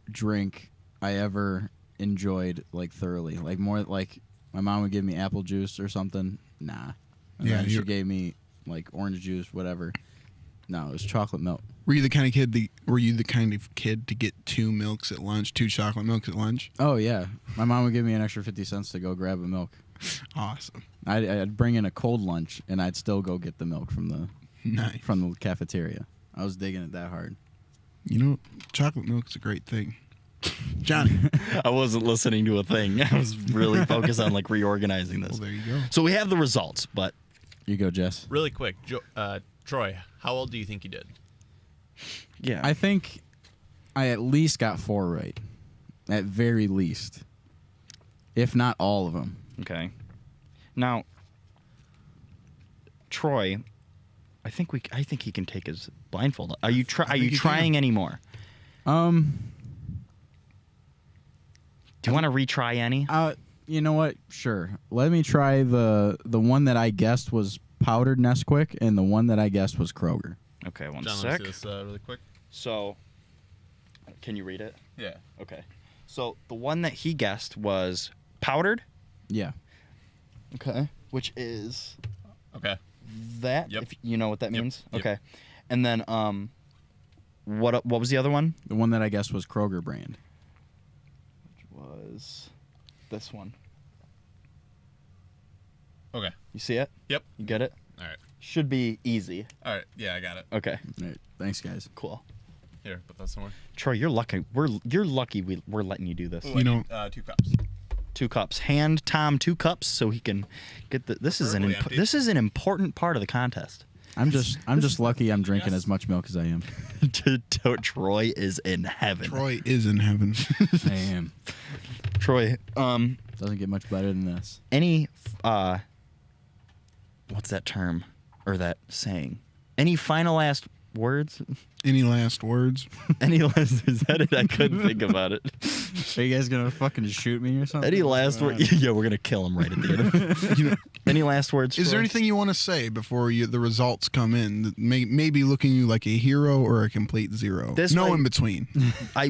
Speaker 3: drink I ever enjoyed, like, thoroughly. Like, more like my mom would give me apple juice or something. Nah. And
Speaker 2: Yeah,
Speaker 3: then she
Speaker 2: you're-
Speaker 3: gave me, like, orange juice, whatever. No, it was chocolate milk.
Speaker 2: Were you the kind of kid to get 2 milks at lunch, 2 chocolate milks at lunch?
Speaker 3: Oh, yeah. My mom would give me an extra 50 cents to go grab a milk.
Speaker 2: Awesome.
Speaker 3: I'd bring in a cold lunch, and I'd still go get the milk from the
Speaker 2: Nice.
Speaker 3: cafeteria. I was digging it that hard.
Speaker 2: You know, chocolate milk's a great thing. Johnny.
Speaker 1: I wasn't listening to a thing. I was really focused on like reorganizing this.
Speaker 2: Well, there you go.
Speaker 1: So we have the results, but
Speaker 3: You go, Jess.
Speaker 4: Really quick, Troy, how old do you think you did?
Speaker 1: yeah,
Speaker 3: I think I at least got 4 right, at very least, if not all of them.
Speaker 1: okay. Now, Troy, I think he can take his blindfold. Are you
Speaker 2: think he
Speaker 1: trying
Speaker 2: can.
Speaker 1: anymore? Do you want to retry any?
Speaker 3: You know what? Sure. Let me try the one that I guessed was powdered Nesquik, and the one that I guessed was Kroger.
Speaker 1: Okay, one
Speaker 4: John,
Speaker 1: sec.
Speaker 4: let me see this really quick.
Speaker 1: So, can you read it?
Speaker 4: Yeah.
Speaker 1: Okay. So the one that he guessed was powdered.
Speaker 3: Yeah.
Speaker 1: Okay. Which is
Speaker 4: Okay.
Speaker 1: that.
Speaker 4: Yep.
Speaker 1: If you know what that
Speaker 4: Yep.
Speaker 1: means.
Speaker 4: Yep.
Speaker 1: Okay. And then what was the other one?
Speaker 3: The one that I guessed was Kroger brand.
Speaker 1: Which was this one.
Speaker 4: Okay.
Speaker 1: You see it?
Speaker 4: Yep.
Speaker 1: You get it?
Speaker 4: All right.
Speaker 1: Should be easy.
Speaker 4: All right. Yeah, I got it.
Speaker 1: Okay.
Speaker 3: All right. Thanks, guys.
Speaker 1: Cool.
Speaker 4: Here, put that somewhere.
Speaker 1: Troy, you're lucky. You're lucky we're letting you do this.
Speaker 4: Ooh,
Speaker 2: You
Speaker 4: I
Speaker 2: know-
Speaker 4: need, 2 cups.
Speaker 1: 2 cups. Hand Tom 2 cups so he can get the. This is
Speaker 4: Preferably empty.
Speaker 1: this is an important part of the contest.
Speaker 3: I'm just lucky I'm drinking as much milk as I am.
Speaker 1: Troy is in heaven.
Speaker 2: Troy is in heaven.
Speaker 3: I am.
Speaker 1: Troy,
Speaker 3: Doesn't get much better than this.
Speaker 1: any what's that term or that saying? Any final last words?
Speaker 2: Any last words?
Speaker 1: Any last? Is that it? I couldn't think about it.
Speaker 3: Are you guys gonna fucking shoot me or something?
Speaker 1: Any last words? Yeah, we're gonna kill him right at the end.
Speaker 2: You know,
Speaker 1: Any last words?
Speaker 2: is there
Speaker 1: Troy?
Speaker 2: anything you want to say before the results come in that maybe looking you like a hero or a complete zero?
Speaker 1: This
Speaker 2: No
Speaker 1: way-
Speaker 2: in between.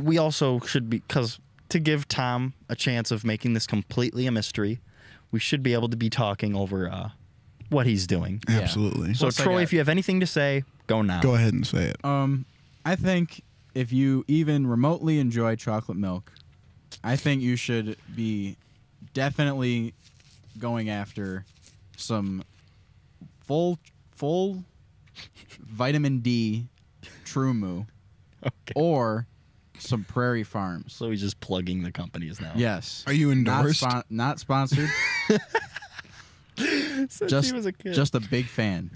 Speaker 1: We also should be, because to give Tom a chance of making this completely a mystery, we should be able to be talking over what he's doing.
Speaker 3: Yeah.
Speaker 2: Absolutely.
Speaker 1: So,
Speaker 3: Plus, I
Speaker 1: Troy,
Speaker 3: got-
Speaker 1: if you have anything to say, go now.
Speaker 2: Go ahead and say it.
Speaker 3: I think if you even remotely enjoy chocolate milk, I think you should be definitely going after some full vitamin D True Moo
Speaker 1: Okay.
Speaker 3: or some Prairie Farms.
Speaker 1: So he's just plugging the companies now.
Speaker 3: Yes.
Speaker 2: Are you endorsed?
Speaker 3: Not sponsored.
Speaker 1: Since
Speaker 3: just,
Speaker 1: he was a kid.
Speaker 3: just a big fan.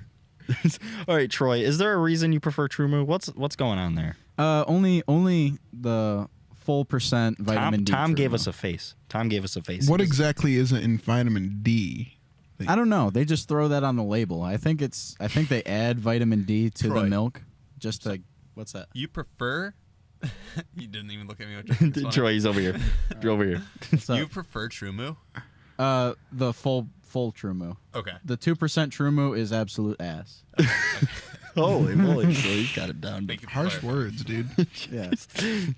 Speaker 1: All right, Troy. Is there a reason you prefer True Moo? What's going on there?
Speaker 3: Only the full percent vitamin D.
Speaker 1: Tom
Speaker 3: True
Speaker 1: gave
Speaker 3: Moo.
Speaker 1: us a face. Tom gave us a face.
Speaker 2: What
Speaker 1: He was-
Speaker 2: exactly is it in vitamin D?
Speaker 3: I don't know. They just throw that on the label. I think they add vitamin D to the
Speaker 4: Troy.
Speaker 3: milk just to what's that?
Speaker 4: You prefer? You didn't even look at me. Which I think is funny.
Speaker 1: Troy, he's over here. You're over here.
Speaker 3: What's up?
Speaker 4: You prefer True Moo?
Speaker 3: The full True Moo.
Speaker 4: Okay.
Speaker 3: The 2% True Moo is absolute ass.
Speaker 1: Holy moly, Troy, you got it down.
Speaker 4: Thank you. For
Speaker 2: Harsh
Speaker 4: clarifying.
Speaker 2: words, dude.
Speaker 3: Yeah.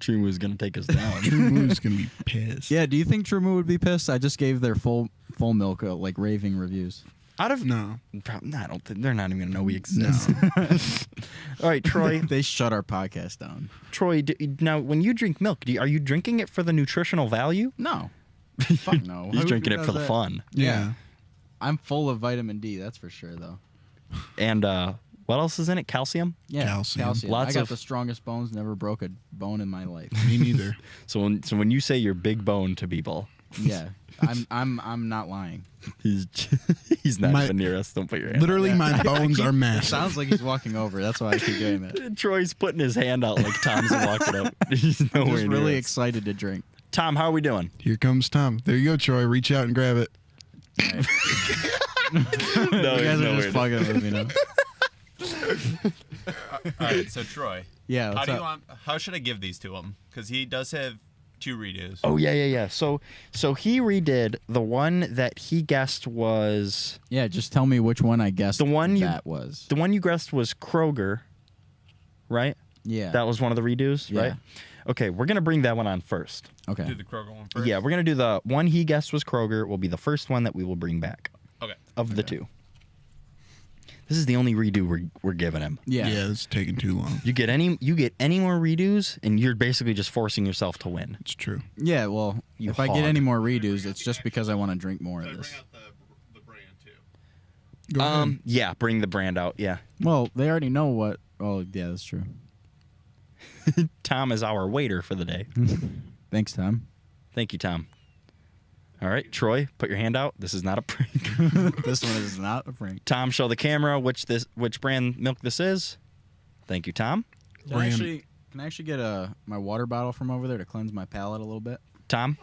Speaker 1: True Moo's gonna take us down.
Speaker 2: True Moo's gonna be pissed.
Speaker 3: Yeah. Do you think True Moo would be pissed? I just gave their full milk like raving reviews.
Speaker 2: Out of no.
Speaker 1: I don't think they're not even gonna know we exist. All right, Troy.
Speaker 3: They shut our podcast down.
Speaker 1: Troy, now when you drink milk, are you drinking it for the nutritional value?
Speaker 3: No. Fuck no.
Speaker 1: He's
Speaker 3: Who
Speaker 1: drinking it
Speaker 3: does
Speaker 1: for the
Speaker 3: that?
Speaker 1: fun.
Speaker 2: Yeah.
Speaker 3: I'm full of vitamin D. That's for sure, though.
Speaker 1: And what else is in it? Calcium.
Speaker 3: Yeah.
Speaker 2: Calcium.
Speaker 1: Lots
Speaker 3: I got
Speaker 1: of-
Speaker 3: the strongest bones. Never broke a bone in my life.
Speaker 2: Me neither.
Speaker 1: So when you say you're big bone to people,
Speaker 3: Yeah. I'm not lying.
Speaker 1: he's not
Speaker 2: My-
Speaker 1: even near us. Don't put your hand.
Speaker 2: Literally, my bones are
Speaker 3: It
Speaker 2: massive.
Speaker 3: sounds like he's walking over. That's why I keep doing that.
Speaker 1: Troy's putting his hand out like Tom's walking up. He's
Speaker 3: I'm
Speaker 1: nowhere
Speaker 3: just
Speaker 1: near
Speaker 3: really
Speaker 1: us.
Speaker 3: excited to drink.
Speaker 1: Tom, how are we doing?
Speaker 2: Here comes Tom. There you go, Troy. Reach out and grab it.
Speaker 1: No,
Speaker 3: You guys
Speaker 1: he's
Speaker 3: are just
Speaker 1: nowhere.
Speaker 3: fucking with me now.
Speaker 4: All right. So Troy,
Speaker 3: Yeah. What's up?
Speaker 4: how should I give these to him? Because he does have 2 redos.
Speaker 1: Oh yeah. So he redid the one that he guessed was
Speaker 3: Yeah, just tell me which one I guessed
Speaker 1: The one you-
Speaker 3: that was.
Speaker 1: the one you guessed was Kroger, right?
Speaker 3: Yeah.
Speaker 1: That was one of the redos,
Speaker 3: Yeah.
Speaker 1: right? Okay, we're gonna bring that one on first.
Speaker 3: Okay.
Speaker 4: Do the Kroger one first.
Speaker 1: Yeah, we're gonna do the one he guessed was Kroger. Will be the first one that we will bring back
Speaker 4: Okay.
Speaker 1: of the two. This is the only redo we're giving him.
Speaker 3: Yeah.
Speaker 2: Yeah, it's taking too long.
Speaker 1: You get any more redos, and you're basically just forcing yourself to win.
Speaker 2: It's true.
Speaker 3: Yeah, well,
Speaker 1: You
Speaker 3: if I get
Speaker 1: hog.
Speaker 3: any more redos, it's just because I want to drink more of this.
Speaker 4: Bring out the
Speaker 2: Go ahead.
Speaker 1: Yeah, bring the brand out. Yeah.
Speaker 3: Well, they already know what. Oh, yeah, that's true.
Speaker 1: Tom is our waiter for the day.
Speaker 3: Thanks, Tom.
Speaker 1: Thank you, Tom. All right, Troy, put your hand out. This is not a prank.
Speaker 3: This one is not a prank.
Speaker 1: Tom, show the camera which brand milk this is. Thank you, Tom.
Speaker 3: Can I actually get my water bottle from over there to cleanse my palate a little bit?
Speaker 1: Tom?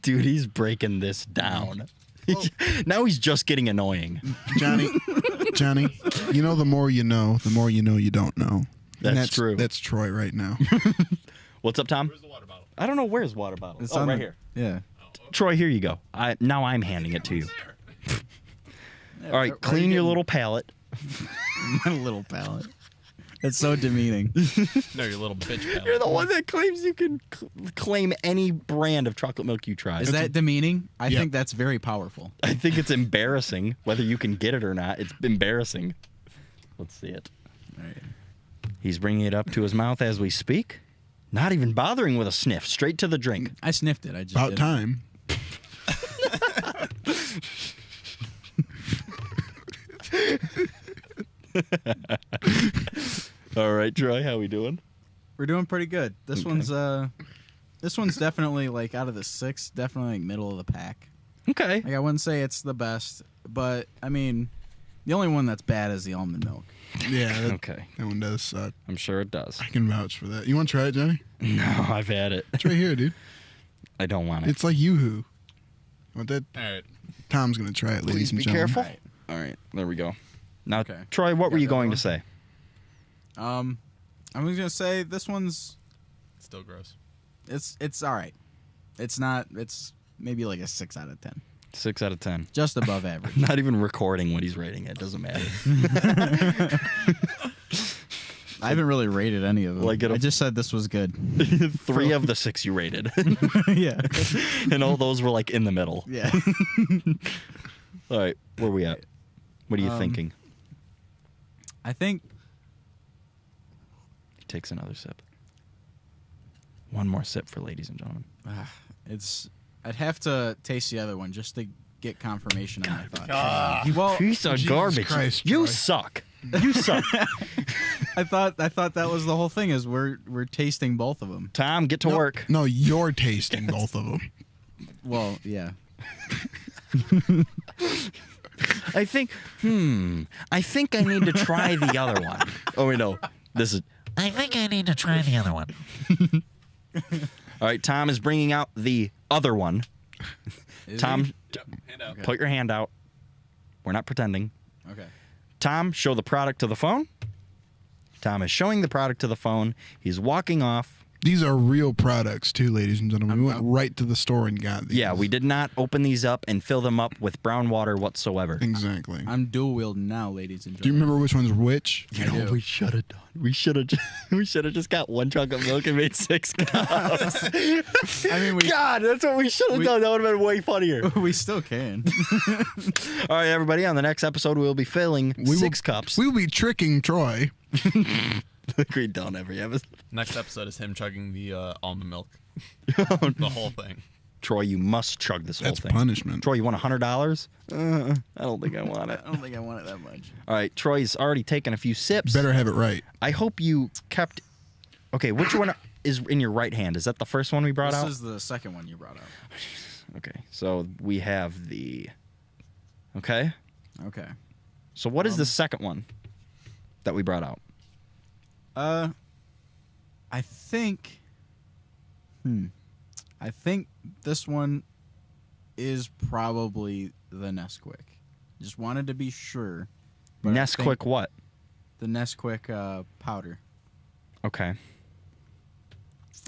Speaker 1: Dude, he's breaking this down. Now he's just getting annoying.
Speaker 2: Johnny, you know the more you know you don't know. And
Speaker 1: That's true.
Speaker 2: That's Troy right now.
Speaker 1: What's up, Tom?
Speaker 4: Where's the water bottle?
Speaker 1: I don't know where's water bottle.
Speaker 3: It's
Speaker 1: Oh,
Speaker 3: on
Speaker 1: right
Speaker 3: the-
Speaker 1: here.
Speaker 3: Yeah.
Speaker 1: Troy, here you go. Now I'm handing it to you.
Speaker 3: Yeah,
Speaker 1: All right, clean your little palate.
Speaker 3: my little palate. It's so demeaning.
Speaker 4: No, your little bitch pal.
Speaker 1: You're the one that claims you can claim any brand of chocolate milk you try.
Speaker 3: Is that demeaning? I
Speaker 2: Yeah.
Speaker 3: think that's very powerful.
Speaker 1: I think it's embarrassing. Whether you can get it or not, it's embarrassing. Let's see it.
Speaker 3: All right.
Speaker 1: He's bringing it up to his mouth as we speak. Not even bothering with a sniff. Straight to the drink.
Speaker 3: I sniffed it. I just
Speaker 2: About
Speaker 3: didn't.
Speaker 2: time.
Speaker 1: All right, Troy, how we doing?
Speaker 3: We're doing pretty good. This one's definitely like out of the 6, definitely like middle of the pack.
Speaker 1: Okay.
Speaker 3: Like I wouldn't say it's the best, but I mean, the only one that's bad is the almond milk.
Speaker 2: Yeah,
Speaker 1: Okay.
Speaker 2: that one does suck.
Speaker 1: I'm sure it does.
Speaker 2: I can vouch for that. You want to try it, Johnny?
Speaker 1: No, I've had it.
Speaker 2: It's right here, dude.
Speaker 1: I don't want it.
Speaker 2: It's like Yoo-hoo. Want that?
Speaker 4: All right.
Speaker 2: Tom's going to try it, ladies
Speaker 1: Please
Speaker 2: and
Speaker 1: be
Speaker 2: gentlemen.
Speaker 1: careful. All right, there we go. Now,
Speaker 3: Okay.
Speaker 1: Troy, what were
Speaker 3: Got
Speaker 1: you
Speaker 3: the
Speaker 1: going
Speaker 3: other
Speaker 1: to say?
Speaker 3: I'm just gonna say this one's
Speaker 4: Still gross.
Speaker 3: it's all right. It's not. It's maybe like a 6 out of 10,
Speaker 1: 6 out of 10.
Speaker 3: just above average.
Speaker 1: Not even recording what he's rating. It doesn't matter.
Speaker 3: I haven't really rated any of them.
Speaker 1: Like it-
Speaker 3: I just said this was good.
Speaker 1: 3 of the 6 you rated,
Speaker 3: Yeah.
Speaker 1: and all those were like in the middle.
Speaker 3: Yeah.
Speaker 1: All right, where we at? What are you thinking?
Speaker 3: I think
Speaker 1: He takes another sip. One more sip for ladies and gentlemen.
Speaker 3: I'd have to taste the other one just to get confirmation on my thought.
Speaker 1: You piece of
Speaker 2: Jesus
Speaker 1: garbage.
Speaker 2: Christ,
Speaker 1: You
Speaker 2: Troy.
Speaker 1: suck. You suck.
Speaker 3: I thought that was the whole thing is we're tasting both of them.
Speaker 1: Tom, get to work.
Speaker 2: No, you're tasting both of them.
Speaker 3: Well, yeah.
Speaker 1: I think I need to try the other one. Oh, wait, no. This is.
Speaker 5: I think I need to try the other one.
Speaker 1: All right, Tom is bringing out the other one.
Speaker 3: Is
Speaker 1: Tom,
Speaker 3: he?
Speaker 4: Yep. Hand out.
Speaker 1: put your hand out. We're not pretending.
Speaker 3: Okay.
Speaker 1: Tom, show the product to the phone. Tom is showing the product to the phone. He's walking off.
Speaker 2: These are real products, too, ladies and gentlemen. We went right to the store and got these.
Speaker 1: Yeah, we did not open these up and fill them up with brown water whatsoever.
Speaker 2: Exactly.
Speaker 3: I'm dual wielding now, ladies and
Speaker 2: Do you
Speaker 3: gentlemen.
Speaker 2: remember which one's which?
Speaker 1: You
Speaker 3: I
Speaker 1: know,
Speaker 3: do.
Speaker 1: we should have done. We should have just got 1 chocolate milk and made 6 cups.
Speaker 3: I mean,
Speaker 1: God, that's what we should have done. That would have been way funnier.
Speaker 3: we still can.
Speaker 1: All right, everybody. On the next episode, we'll be filling 6 cups.
Speaker 2: We will be tricking Troy.
Speaker 1: We don't every episode.
Speaker 4: Next episode is him chugging the almond milk. The whole thing.
Speaker 1: Troy, you must chug this
Speaker 2: That's
Speaker 1: whole thing.
Speaker 2: punishment.
Speaker 1: Troy, you want $100? I don't think I want it.
Speaker 3: I don't think I want it that much.
Speaker 1: All right, Troy's already taken a few sips.
Speaker 2: Better have it right.
Speaker 1: I hope you kept. Okay, which one is in your right hand? Is that the first one we brought
Speaker 3: This
Speaker 1: out?
Speaker 3: is the second one you brought up.
Speaker 1: Okay, so we have the. Okay,
Speaker 3: Okay.
Speaker 1: so what is the second one that we brought out?
Speaker 3: I think. I think this one is probably the Nesquik. Just wanted to be sure. but I think
Speaker 1: Nesquik what?
Speaker 3: The Nesquik powder.
Speaker 1: Okay.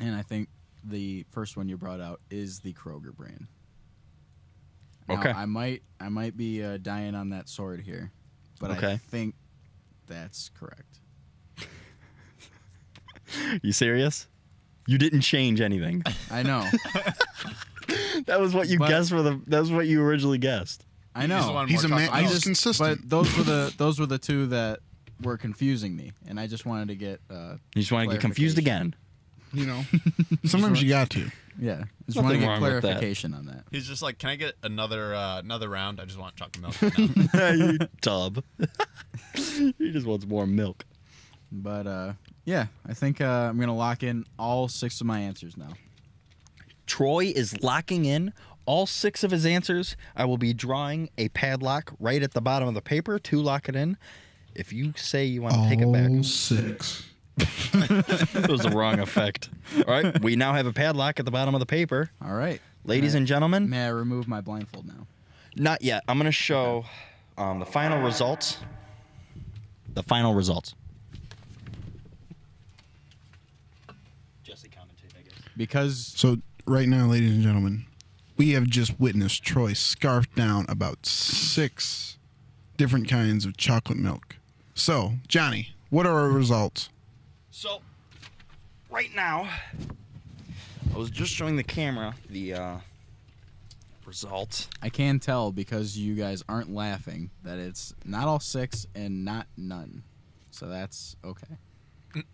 Speaker 3: And I think the first one you brought out is the Kroger brand. Now,
Speaker 1: Okay.
Speaker 3: I might be dying on that sword here, but I
Speaker 1: Okay.
Speaker 3: think that's correct.
Speaker 1: You serious? You didn't change anything.
Speaker 3: I know.
Speaker 1: That was what you
Speaker 3: But-
Speaker 1: guessed for the. That was what you originally guessed.
Speaker 3: I
Speaker 4: You just
Speaker 3: know.
Speaker 4: wanted
Speaker 2: He's
Speaker 4: more
Speaker 2: a man.
Speaker 4: chocolate
Speaker 2: He's
Speaker 4: milk.
Speaker 2: consistent.
Speaker 3: But those were the two that were confusing me, and I just wanted to get.
Speaker 1: You just want to get confused again.
Speaker 2: You know, sometimes you got to.
Speaker 3: Yeah, just want to
Speaker 1: Nothing
Speaker 3: get
Speaker 1: wrong with that.
Speaker 3: clarification on that.
Speaker 4: He's just like, can I get another round? I just want chocolate milk right now.
Speaker 1: You tub. He just wants more milk.
Speaker 3: But yeah, I think I'm gonna lock in all 6 of my answers now.
Speaker 1: Troy is locking in all 6 of his answers. I will be drawing a padlock right at the bottom of the paper to lock it in. If you say you want to take it back.
Speaker 2: All 6.
Speaker 1: It was the wrong effect. All right, we now have a padlock at the bottom of the paper.
Speaker 3: All right,
Speaker 1: Ladies and gentlemen,
Speaker 3: may I remove my blindfold now?
Speaker 1: not yet. I'm going to show the final results. The final results. Jesse commentate, I guess.
Speaker 3: Because
Speaker 2: So right now, ladies and gentlemen, we have just witnessed Troy scarf down about 6 different kinds of chocolate milk. So, Johnny, what are our results?
Speaker 1: So, right now, I was just showing the camera the results.
Speaker 3: I can tell because you guys aren't laughing that it's not all 6 and not none. So that's okay.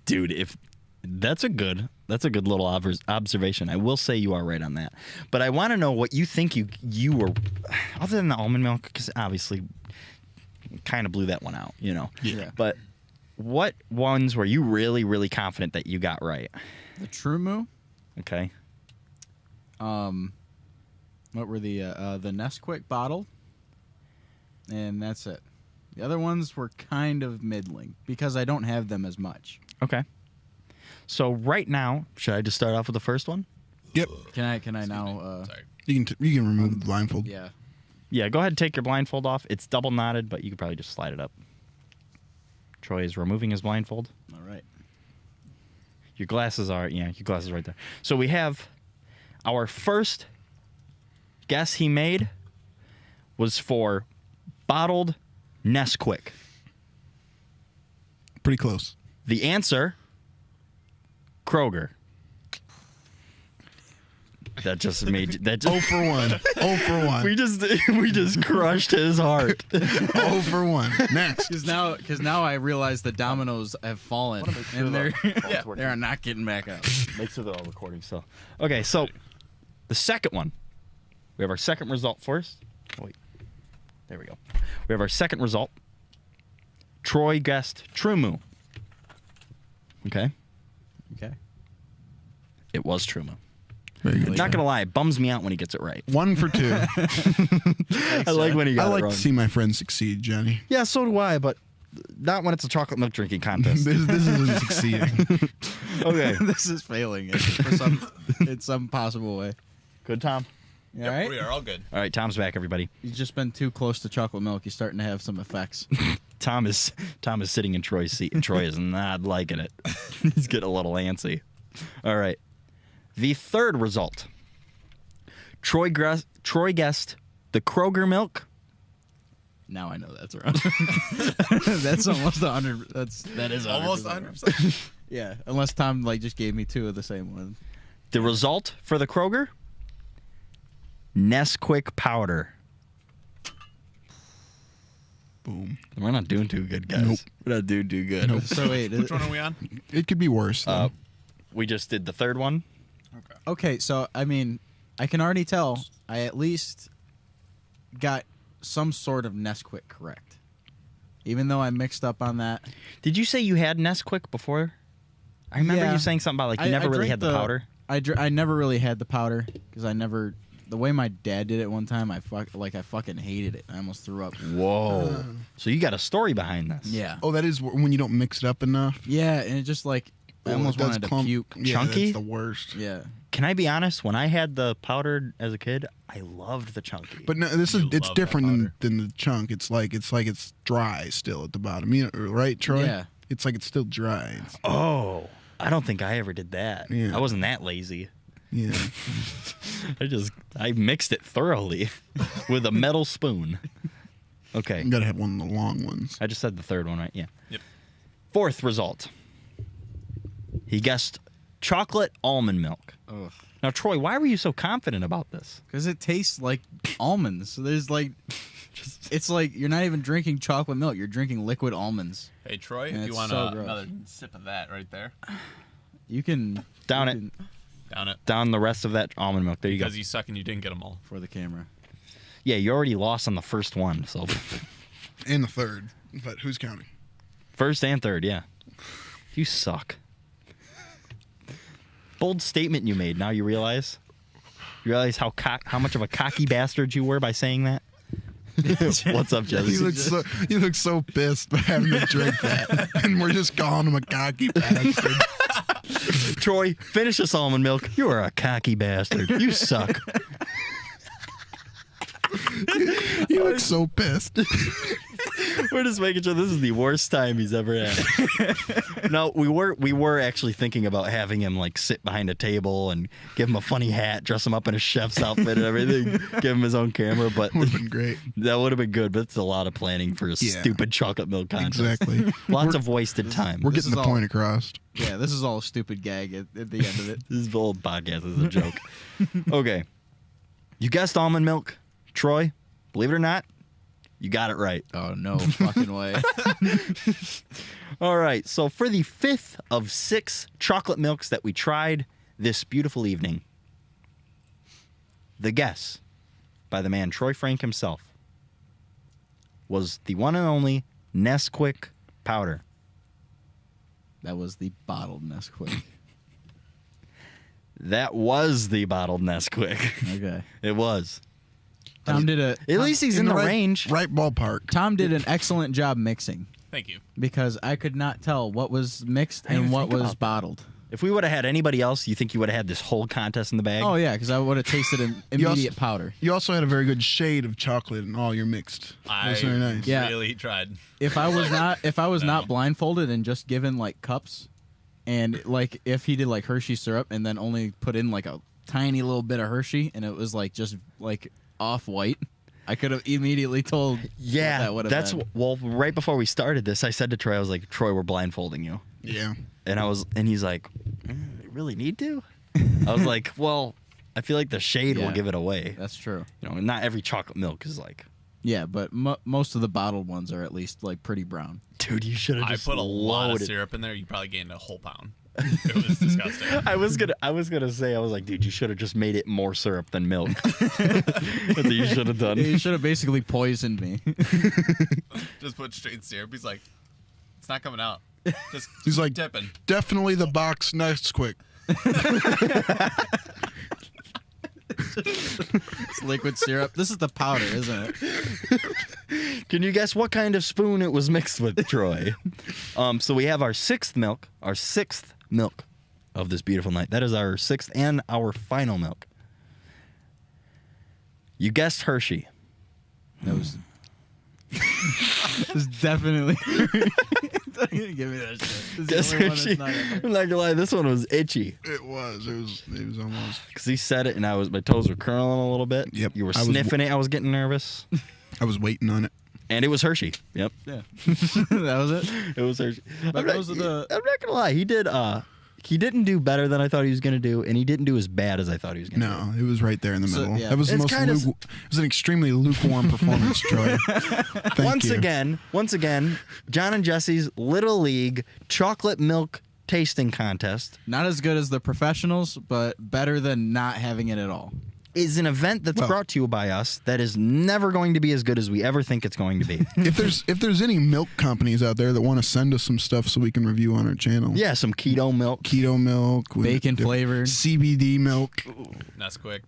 Speaker 1: Dude, if that's a good little observation. I will say you are right on that. But I want to know what you think you were, other than the almond milk, because obviously kind of blew that one out, you know.
Speaker 3: Yeah.
Speaker 1: But what ones were you really, really confident that you got right?
Speaker 3: The True Moo.
Speaker 1: Okay.
Speaker 3: What were the Nesquik bottle? And that's it. The other ones were kind of middling because I don't have them as much.
Speaker 1: Okay. So right now, should I just start off with the first one?
Speaker 2: Yep.
Speaker 3: Can I now?
Speaker 4: Sorry.
Speaker 2: You can remove the blindfold.
Speaker 3: Yeah.
Speaker 1: Yeah, go ahead and take your blindfold off. It's double knotted, but you could probably just slide it up. Troy is removing his blindfold.
Speaker 3: All right.
Speaker 1: Your glasses are right there. So we have our first guess he made was for bottled Nesquik.
Speaker 2: Pretty close.
Speaker 1: The answer, Kroger. That just made that.
Speaker 2: 0 for 1. 0 for 1.
Speaker 1: We just crushed his heart.
Speaker 2: 0 for 1. Next.
Speaker 3: Because now I realize the dominoes have fallen and they're they're not getting back up.
Speaker 1: Make sure they're all recording. So, okay, so the second one, we have our second result first. Oh, wait, there we go. We have our second result. Troy guessed True Moo. Okay,
Speaker 3: Okay.
Speaker 1: it was True Moo.
Speaker 2: Very good.
Speaker 1: Not gonna lie, it bums me out when he gets it right.
Speaker 2: 1 for 2.
Speaker 1: I like when he got
Speaker 2: I
Speaker 1: it
Speaker 2: like
Speaker 1: wrong.
Speaker 2: to see my friends succeed, Johnny.
Speaker 1: Yeah, so do I, but not when it's a chocolate milk drinking contest.
Speaker 2: This isn't succeeding.
Speaker 1: Okay,
Speaker 3: This is failing in some possible way.
Speaker 1: good, Tom.
Speaker 3: All
Speaker 4: Yep,
Speaker 3: right.
Speaker 4: we are all good.
Speaker 1: All right, Tom's back, everybody.
Speaker 3: You've just been too close to chocolate milk. You're starting to have some effects.
Speaker 1: Tom is sitting in Troy's seat, and Troy is not liking it. He's getting a little antsy. All right. The third result. Troy guessed the Kroger milk.
Speaker 3: Now I know that's wrong. That's almost 100. That is 100%.
Speaker 4: Almost
Speaker 3: wrong.
Speaker 4: 100%.
Speaker 3: Yeah, unless Tom just gave me 2 of the same one.
Speaker 1: The result for the Kroger? Nesquik powder.
Speaker 2: Boom.
Speaker 1: We're not doing too good, guys.
Speaker 2: Nope.
Speaker 1: We're not doing too good.
Speaker 2: Nope.
Speaker 3: So wait.
Speaker 4: Which one are we on?
Speaker 2: It could be worse, though.
Speaker 1: We just did the third one.
Speaker 3: Okay, so I mean, I can already tell I at least got some sort of Nesquik correct, even though I mixed up on that.
Speaker 1: Did you say you had Nesquik before? I remember
Speaker 3: Yeah.
Speaker 1: you saying something about you never really
Speaker 3: drank
Speaker 1: had the powder.
Speaker 3: I never really had the powder because the way my dad did it one time, I fucking hated it. I almost threw up.
Speaker 1: Whoa. So you got a story behind this.
Speaker 3: Yeah.
Speaker 2: Oh, that is when you don't mix it up enough.
Speaker 3: Yeah, and it just I almost
Speaker 2: It does
Speaker 3: wanted to
Speaker 2: clump.
Speaker 3: puke.
Speaker 2: Yeah,
Speaker 1: Chunky?
Speaker 2: That's the worst.
Speaker 3: Yeah.
Speaker 1: Can I be honest? When I had the powder as a kid, I loved the chunky.
Speaker 2: But no, it's
Speaker 4: love that
Speaker 2: different
Speaker 4: powder.
Speaker 2: than the chunk. It's like it's dry still at the bottom. You know, right, Troy?
Speaker 3: Yeah.
Speaker 2: It's like it's still dry.
Speaker 1: Oh, I don't think I ever did that.
Speaker 2: Yeah.
Speaker 1: I wasn't that lazy.
Speaker 2: Yeah.
Speaker 1: I mixed it thoroughly with a metal spoon. Okay.
Speaker 2: You gotta have one of the long ones.
Speaker 1: I just said the third one, right? Yeah.
Speaker 4: Yep.
Speaker 1: Fourth result. He guessed chocolate almond milk.
Speaker 3: Ugh.
Speaker 1: Now, Troy, why were you so confident about this?
Speaker 3: Because it tastes like almonds. So there's it's like you're not even drinking chocolate milk. You're drinking liquid almonds.
Speaker 4: Hey, Troy,
Speaker 3: And
Speaker 4: if you
Speaker 3: it's
Speaker 4: want
Speaker 3: so gross.
Speaker 4: another sip of that right there.
Speaker 3: You can
Speaker 1: Down
Speaker 3: you
Speaker 1: it.
Speaker 3: can-
Speaker 4: Down it.
Speaker 1: Down the rest of that almond milk. There you go.
Speaker 4: Because you suck and you didn't get them all.
Speaker 3: for the camera.
Speaker 1: Yeah, you already lost on the first one. So
Speaker 2: And the third. But who's counting?
Speaker 1: first and third, yeah. You suck. Bold statement you made. Now you realize? You realize how much of a cocky bastard you were by saying that? What's up, Jesse?
Speaker 2: You look so pissed by having to drink that. And we're just calling him a cocky bastard.
Speaker 1: Troy, finish this almond milk. You are a cocky bastard. You suck.
Speaker 2: You look so pissed.
Speaker 1: We're just making sure this is the worst time he's ever had. No, we were actually thinking about having him like sit behind a table and give him a funny hat, dress him up in a chef's outfit and everything, give him his own camera, but
Speaker 2: Would have been great.
Speaker 1: that would have been good, but it's a lot of planning for a
Speaker 2: Yeah.
Speaker 1: stupid chocolate milk contest.
Speaker 2: Exactly.
Speaker 1: Lots of wasted time.
Speaker 2: We're
Speaker 3: This
Speaker 2: getting
Speaker 3: is
Speaker 2: the
Speaker 3: all-
Speaker 2: point across.
Speaker 3: Yeah, this is all a stupid gag at the end of it.
Speaker 1: This whole podcast is a joke. Okay. You guessed almond milk. Troy, believe it or not, you got it right.
Speaker 3: Oh, no fucking way.
Speaker 1: All right. So for the 5th of 6 chocolate milks that we tried this beautiful evening, the guess by the man Troy Frank himself was the one and only Nesquik powder.
Speaker 3: That was the bottled Nesquik.
Speaker 1: That was the bottled Nesquik.
Speaker 3: Okay.
Speaker 1: It was.
Speaker 3: Tom did a
Speaker 1: At least he's in the range.
Speaker 2: Right ballpark.
Speaker 3: Tom did an excellent job mixing
Speaker 4: Thank you.
Speaker 3: because I could not tell what was mixed
Speaker 1: I didn't
Speaker 3: and what
Speaker 1: think
Speaker 3: was
Speaker 1: about that.
Speaker 3: bottled.
Speaker 1: If we would have had anybody else, you think you would have had this whole contest in the bag?
Speaker 3: Oh yeah, because I would have tasted immediate powder.
Speaker 2: You also had a very good shade of chocolate in all your mixed. That was very nice.
Speaker 3: Yeah.
Speaker 4: really tried.
Speaker 3: If I was
Speaker 4: No.
Speaker 3: not blindfolded and just given like cups, and like if he did like Hershey syrup and then only put in like a tiny little bit of Hershey and it was like just like off white, I could have immediately told.
Speaker 1: Yeah,
Speaker 3: what that would have
Speaker 1: that's
Speaker 3: been.
Speaker 1: well. Right before we started this, I said to Troy, I was like, "Troy, we're blindfolding you,"
Speaker 2: Yeah.
Speaker 1: and he's like, "You really need to?" I was like, "Well, I feel like the shade will
Speaker 3: Yeah.
Speaker 1: give it away.
Speaker 3: That's true.
Speaker 1: You know, not every chocolate milk is like,
Speaker 3: Yeah, but most of the bottled ones are at least like pretty brown.
Speaker 1: dude, you should have
Speaker 4: I
Speaker 1: just
Speaker 4: put a lot of
Speaker 1: loaded."
Speaker 4: syrup in there. You probably gained a whole pound. It was disgusting.
Speaker 1: I was gonna say, I was like, dude, you should have just made it more syrup than milk. That's what you should have done.
Speaker 3: You should have basically poisoned me.
Speaker 4: Just put straight syrup. He's like, it's not coming out. Just
Speaker 2: He's like,
Speaker 4: dipping.
Speaker 2: definitely the box Nesquik.
Speaker 3: It's liquid syrup. This is the powder, isn't it?
Speaker 1: Can you guess what kind of spoon it was mixed with, Troy? So we have our sixth milk of this beautiful night. That is our sixth and our final milk. You guessed Hershey.
Speaker 3: That was. It was definitely. Don't even give me that shit. This
Speaker 1: Guess
Speaker 3: is the only one
Speaker 1: Hershey.
Speaker 3: that's not in there.
Speaker 1: I'm not gonna lie, this one was itchy
Speaker 2: It was almost.
Speaker 1: because he said it, and my toes were curling a little bit.
Speaker 2: Yep.
Speaker 1: You were
Speaker 2: I was-
Speaker 1: sniffing it. I was getting nervous,
Speaker 2: I was waiting on it.
Speaker 1: and it was Hershey. Yep,
Speaker 3: Yeah. That was it.
Speaker 1: it was Hershey.
Speaker 3: But
Speaker 1: I'm not,
Speaker 3: those are the-
Speaker 1: I'm not gonna lie. He didn't do better than I thought he was gonna do, and he didn't do as bad as I thought he was gonna do.
Speaker 2: No, it was right there in the
Speaker 3: So,
Speaker 2: middle.
Speaker 3: yeah.
Speaker 2: That was the
Speaker 1: It's
Speaker 2: most.
Speaker 1: kind of-
Speaker 2: It was an extremely lukewarm performance, Troy. Thank
Speaker 1: Once again, John and Jesse's Little League chocolate milk tasting contest
Speaker 3: Not as good as the professionals, but better than not having it at all.
Speaker 1: is an event that's
Speaker 2: Well-
Speaker 1: brought to you by us that is never going to be as good as we ever think it's going to be.
Speaker 2: If there's any milk companies out there that want to send us some stuff so we can review on our channel,
Speaker 1: Yeah, some keto milk.
Speaker 2: keto milk, with
Speaker 3: Bacon
Speaker 2: different-
Speaker 3: flavored.
Speaker 2: CBD milk,
Speaker 4: Nesquik,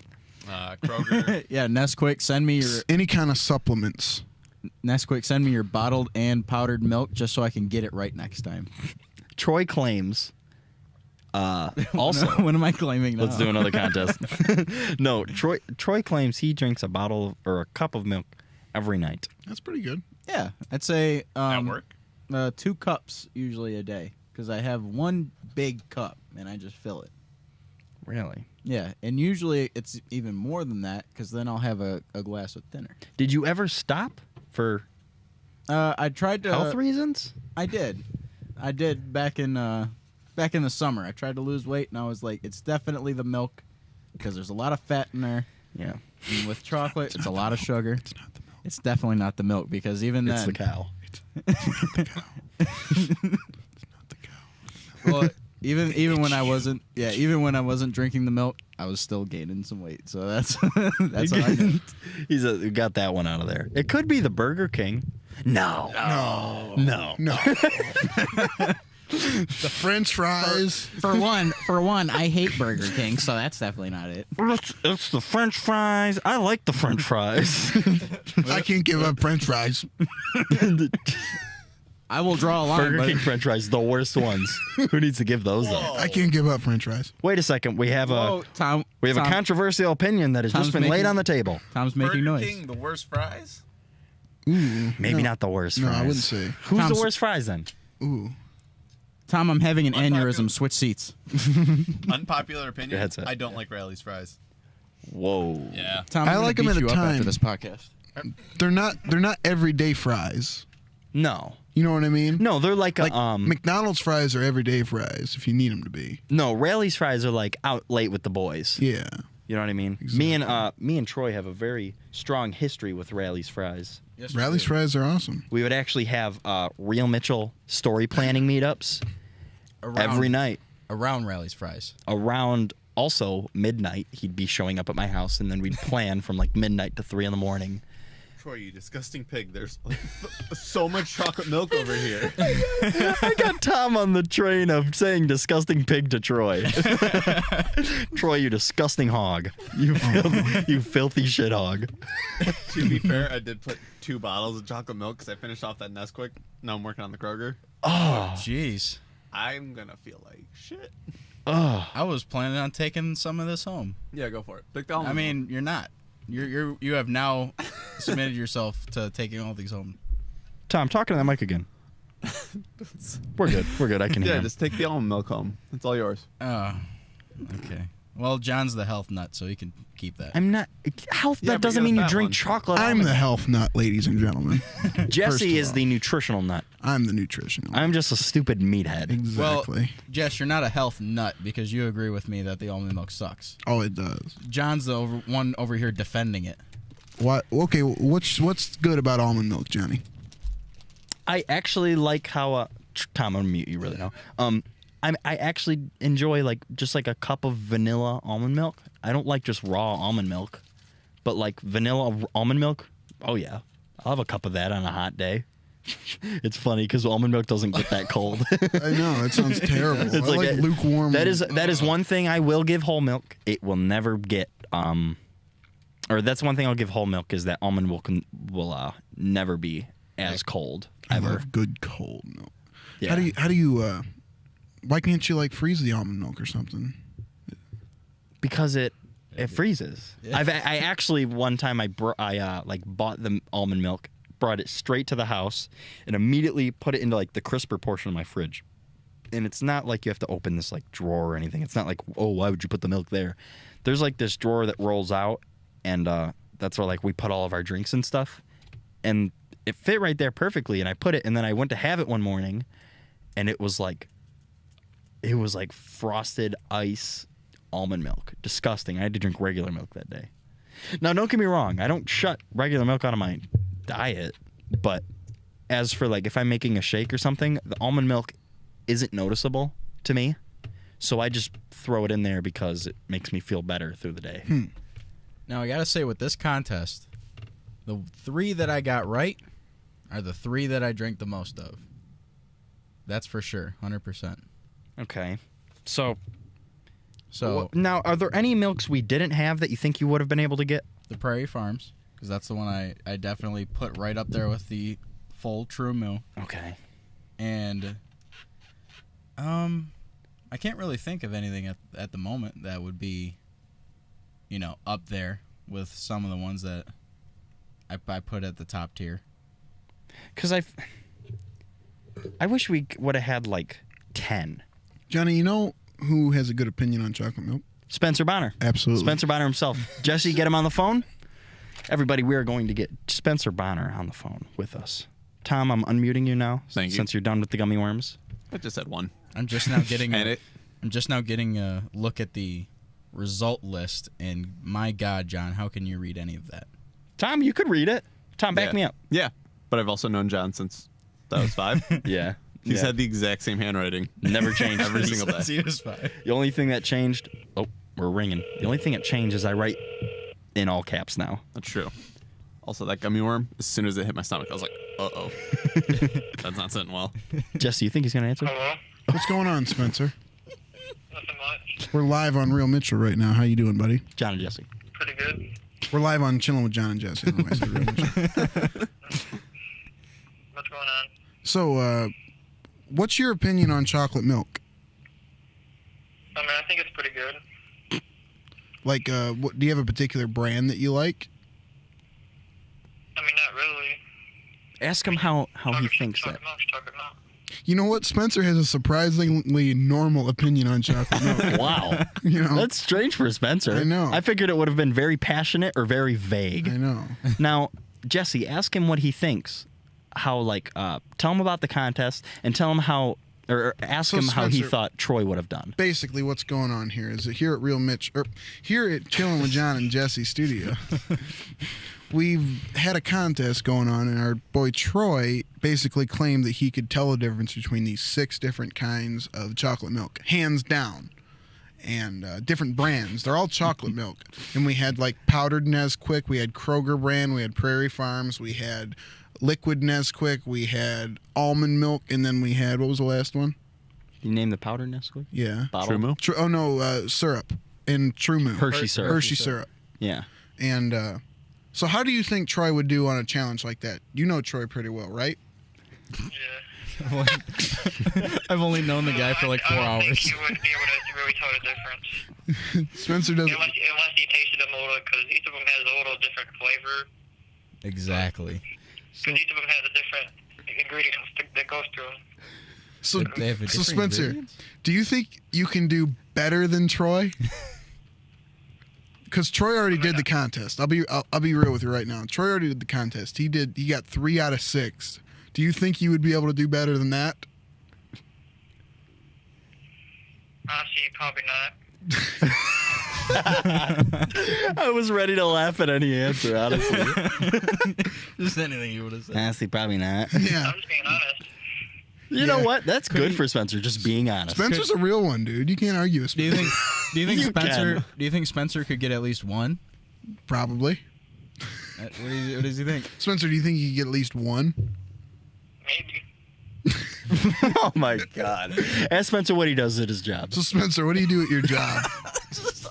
Speaker 4: Kroger.
Speaker 3: Yeah, Nesquik, send me your
Speaker 2: any kind of supplements.
Speaker 3: Nesquik, send me your bottled and powdered milk just so I can get it right next time.
Speaker 1: Troy claims. Also,
Speaker 3: What am I claiming now?
Speaker 1: let's do another contest. No, Troy claims he drinks a bottle or a cup of milk every night.
Speaker 2: That's pretty good.
Speaker 3: Yeah, I'd say
Speaker 4: At work.
Speaker 3: 2 cups usually a day because I have one big cup and I just fill it.
Speaker 1: Really?
Speaker 3: Yeah, and usually it's even more than that because then I'll have a glass with dinner.
Speaker 1: Did you ever stop for
Speaker 3: I tried to.
Speaker 1: health reasons?
Speaker 3: I did back in the summer. I tried to lose weight and I was like, it's definitely the milk because there's a lot of fat in there.
Speaker 1: Yeah.
Speaker 3: And with chocolate, it's a lot of sugar.
Speaker 2: It's not the milk.
Speaker 3: It's definitely not the milk because even
Speaker 1: It's
Speaker 3: then,
Speaker 1: the cow.
Speaker 2: It's not the cow. It's not the cow.
Speaker 3: well, Even when I wasn't drinking the milk, I was still gaining some weight. So that's that's how I know.
Speaker 1: We got that one out of there. It could be the Burger King. No.
Speaker 2: No. The French fries.
Speaker 6: For one, I hate Burger King, so that's definitely not it.
Speaker 1: It's the French fries. I like the French fries.
Speaker 2: I can't give up French fries.
Speaker 3: I will draw a line.
Speaker 1: Burger King French fries, the worst ones. Who needs to give those up?
Speaker 2: I can't give up French fries.
Speaker 1: Wait a second. We have a
Speaker 3: Tom.
Speaker 1: a controversial opinion that has
Speaker 3: Tom's
Speaker 1: just been laid
Speaker 3: making-
Speaker 1: on the table.
Speaker 3: Tom's making
Speaker 4: Burger
Speaker 3: noise.
Speaker 4: King, the worst fries?
Speaker 2: Ooh.
Speaker 1: Maybe not the worst
Speaker 2: No,
Speaker 1: fries.
Speaker 2: I wouldn't say.
Speaker 1: Who's
Speaker 3: Tom's-
Speaker 1: the worst fries then?
Speaker 2: Ooh.
Speaker 3: Tom, I'm having an
Speaker 4: Unpopular-
Speaker 3: aneurysm. Switch seats.
Speaker 4: Unpopular opinion.
Speaker 1: Your headset.
Speaker 4: I don't like Rally's fries.
Speaker 1: Whoa.
Speaker 4: Yeah.
Speaker 3: Tom,
Speaker 2: I
Speaker 3: I'm gonna
Speaker 2: like 'em
Speaker 3: beat
Speaker 2: at a
Speaker 3: you up
Speaker 2: time.
Speaker 3: after this podcast.
Speaker 2: They're not everyday fries.
Speaker 1: No.
Speaker 2: You know what I mean?
Speaker 1: No, they're like,
Speaker 2: Like
Speaker 1: a
Speaker 2: McDonald's fries are everyday fries if you need them to be.
Speaker 1: no, Rally's fries are like out late with the boys.
Speaker 2: Yeah.
Speaker 1: You know what I mean? Me and Troy have a very strong history with Rally's fries.
Speaker 3: Yes,
Speaker 2: Rally's fries are awesome.
Speaker 1: We would actually have Real Mitchell story planning meetups every night
Speaker 3: around Rally's fries.
Speaker 1: around also midnight. He'd be showing up at my house, and then we'd plan from like midnight to 3 a.m.
Speaker 4: Troy, you disgusting pig. There's like, so much chocolate milk over here.
Speaker 1: I got Tom on the train of saying disgusting pig to Troy. Troy, you disgusting hog. You filthy shit hog.
Speaker 4: To be fair, I did put 2 bottles of chocolate milk because I finished off that Nesquik. Now I'm working on the Kroger.
Speaker 1: Oh,
Speaker 3: Jeez.
Speaker 4: I'm going to feel like shit.
Speaker 1: oh.
Speaker 3: I was planning on taking some of this home.
Speaker 4: Yeah, go for it. Pick the almond
Speaker 3: I mean, you're not. You have now submitted yourself to taking all these home.
Speaker 1: Tom, talk to that mic again. We're good. We're good. I can
Speaker 4: milk.
Speaker 1: hear
Speaker 4: Yeah,
Speaker 1: him.
Speaker 4: just take the almond milk home. It's all yours.
Speaker 3: Oh, okay. Well, John's the health nut, so he can keep that.
Speaker 1: I'm not health.
Speaker 4: Yeah,
Speaker 1: That
Speaker 4: but
Speaker 1: doesn't
Speaker 4: you're
Speaker 1: mean
Speaker 4: the
Speaker 1: you
Speaker 4: fat
Speaker 1: drink
Speaker 4: one.
Speaker 1: chocolate.
Speaker 2: I'm the health nut, ladies and gentlemen. First
Speaker 1: Jesse
Speaker 2: of
Speaker 1: is
Speaker 2: all,
Speaker 1: the nutritional nut.
Speaker 2: I'm the nutritional.
Speaker 1: I'm just a stupid meathead.
Speaker 2: Exactly.
Speaker 3: Well, Jess, you're not a health nut because you agree with me that the almond milk sucks.
Speaker 2: Oh, it does.
Speaker 3: John's the one over here defending it.
Speaker 2: What? Okay. What's good about almond milk, Johnny?
Speaker 1: I actually like how Tom, I'm gonna mute you really now. I actually enjoy like just like a cup of vanilla almond milk. I don't like just raw almond milk, but like vanilla almond milk. Oh yeah, I'll have a cup of that on a hot day. It's funny because almond milk doesn't get that cold.
Speaker 2: I know it sounds terrible.
Speaker 1: It's
Speaker 2: I
Speaker 1: like
Speaker 2: like
Speaker 1: a-
Speaker 2: lukewarm.
Speaker 1: that is one thing I will give whole milk. It will never get or that's one thing I'll give whole milk is that almond milk will never be as cold
Speaker 2: I
Speaker 1: ever.
Speaker 2: love good cold milk.
Speaker 1: Yeah.
Speaker 2: How do you? Why can't you like freeze the almond milk or something?
Speaker 1: Because it freezes. I actually one time I bought the almond milk, brought it straight to the house, and immediately put it into like the crisper portion of my fridge. And it's not like you have to open this like drawer or anything. It's not like, oh, why would you put the milk there? There's like this drawer that rolls out, and that's where like we put all of our drinks and stuff. And it fit right there perfectly. And I put it, and then I went to have it one morning, and it was like frosted ice almond milk. Disgusting. I had to drink regular milk that day. Now, don't get me wrong. I don't shut regular milk out of my diet. But as for like if I'm making a shake or something, the almond milk isn't noticeable to me. So I just throw it in there because it makes me feel better through the day.
Speaker 3: Now, I got to say, with this contest, the 3 that I got right are the 3 that I drink the most of. That's for sure, 100%.
Speaker 1: Okay. So
Speaker 3: So,
Speaker 1: now, are there any milks we didn't have that you think you would have been able to get?
Speaker 3: the Prairie Farms, because that's the one I definitely put right up there with the full true moo.
Speaker 1: Okay.
Speaker 3: And I can't really think of anything at the moment that would be, up there with some of the ones that I put at the top tier.
Speaker 1: Because I wish we would have had like 10.
Speaker 2: Johnny, you know who has a good opinion on chocolate milk?
Speaker 1: Spencer Bonner.
Speaker 2: Absolutely.
Speaker 1: Spencer Bonner himself. Jesse, get him on the phone. Everybody, we are going to get Spencer Bonner on the phone with us. Tom, I'm unmuting you now.
Speaker 4: Thank you.
Speaker 1: Since you're done with the gummy worms.
Speaker 4: I just had one.
Speaker 3: I'm just now getting
Speaker 4: And
Speaker 3: I'm just now getting a look at the result list, and my God, John, how can you read any of that?
Speaker 1: Tom, you could read it. Tom, back
Speaker 4: Yeah.
Speaker 1: me up.
Speaker 4: Yeah, but I've also known John since I was 5.
Speaker 1: Yeah.
Speaker 4: He's
Speaker 1: Yeah.
Speaker 4: had the exact same handwriting.
Speaker 1: Never changed.
Speaker 4: Every single day.
Speaker 3: He was fine.
Speaker 1: The only thing that changed. Oh, we're ringing. The only thing that changed is I write in all caps now.
Speaker 4: That's true. Also, that gummy worm, as soon as it hit my stomach, I was like, uh-oh. That's not sitting well.
Speaker 1: Jesse, you think he's gonna answer?
Speaker 7: Hello?
Speaker 2: What's going on, Spencer?
Speaker 7: Nothing much.
Speaker 2: We're live on Real Mitchell right now. How you doing, buddy?
Speaker 1: John and Jesse.
Speaker 7: Pretty good.
Speaker 2: We're live on Chilling with John and Jesse. Anyways, Real Mitchell.
Speaker 7: What's going on?
Speaker 2: So, what's your opinion on chocolate milk?
Speaker 7: I mean, I think it's pretty good.
Speaker 2: Like, what, do you have a particular brand that you like?
Speaker 7: I mean, not really.
Speaker 1: Ask him how he thinks that.
Speaker 7: Chocolate milk.
Speaker 2: You know what? Spencer has a surprisingly normal opinion on chocolate milk.
Speaker 1: Wow.
Speaker 2: You know?
Speaker 1: That's strange for Spencer.
Speaker 2: I know.
Speaker 1: I figured it would have been very passionate or very vague.
Speaker 2: I know.
Speaker 1: Now, Jesse, ask him what he thinks. How, like, tell him about the contest and tell him how, or ask
Speaker 2: So,
Speaker 1: him how he
Speaker 2: Spencer-
Speaker 1: thought Troy would have done.
Speaker 2: Basically, what's going on here is that here at Real Mitch, or here at Chilling with John and Jesse studio, we've had a contest going on, and our boy Troy basically claimed that he could tell the difference between these 6 different kinds of chocolate milk, hands down, and different brands. They're all chocolate milk, and we had like powdered Nesquik, we had Kroger brand, we had Prairie Farms, we had liquid Nesquik, we had almond milk, and then we had, what was the last one?
Speaker 1: You name the powder Nesquik?
Speaker 2: Yeah.
Speaker 1: Bottle?
Speaker 4: True Moo?
Speaker 2: Oh no, syrup and True Moo.
Speaker 1: Hershey syrup.
Speaker 2: Hershey syrup.
Speaker 1: Yeah.
Speaker 2: And so how do you think Troy would do on a challenge like that? You know Troy pretty well, right?
Speaker 7: Yeah.
Speaker 3: I've only known the guy for like 4
Speaker 7: I don't
Speaker 3: hours.
Speaker 7: think you would be able to really tell the difference.
Speaker 2: Spencer doesn't.
Speaker 7: Unless you tasted them a little, because each of them has a little different flavor.
Speaker 3: Exactly.
Speaker 7: Because each of them has a different ingredients that goes through them.
Speaker 2: So,
Speaker 3: They have a
Speaker 2: so
Speaker 3: different
Speaker 2: Spencer,
Speaker 3: ingredients?
Speaker 2: do you think you can do better than Troy? Because Troy already did the contest. I'll be real with you right now. Troy already did the contest. He got 3 out of 6. Do you think you would be able to do better than that?
Speaker 7: Honestly, probably not.
Speaker 1: I was ready to laugh at any answer, honestly.
Speaker 3: Just anything you would have said.
Speaker 1: Honestly, probably not.
Speaker 2: Yeah.
Speaker 7: I'm just being honest.
Speaker 1: You know what? That's good for Spencer, just being honest.
Speaker 2: Spencer's a real one, dude. You can't argue with
Speaker 3: Do you
Speaker 2: Spencer.
Speaker 3: think? Do you think
Speaker 1: You
Speaker 3: Spencer?
Speaker 1: can.
Speaker 3: Do you think Spencer could get at least one?
Speaker 2: Probably.
Speaker 3: What does he think?
Speaker 2: Spencer, do you think you could get at least 1?
Speaker 7: Maybe.
Speaker 1: Oh my God. Ask Spencer what he does at his job.
Speaker 2: So, Spencer, what do you do at your job?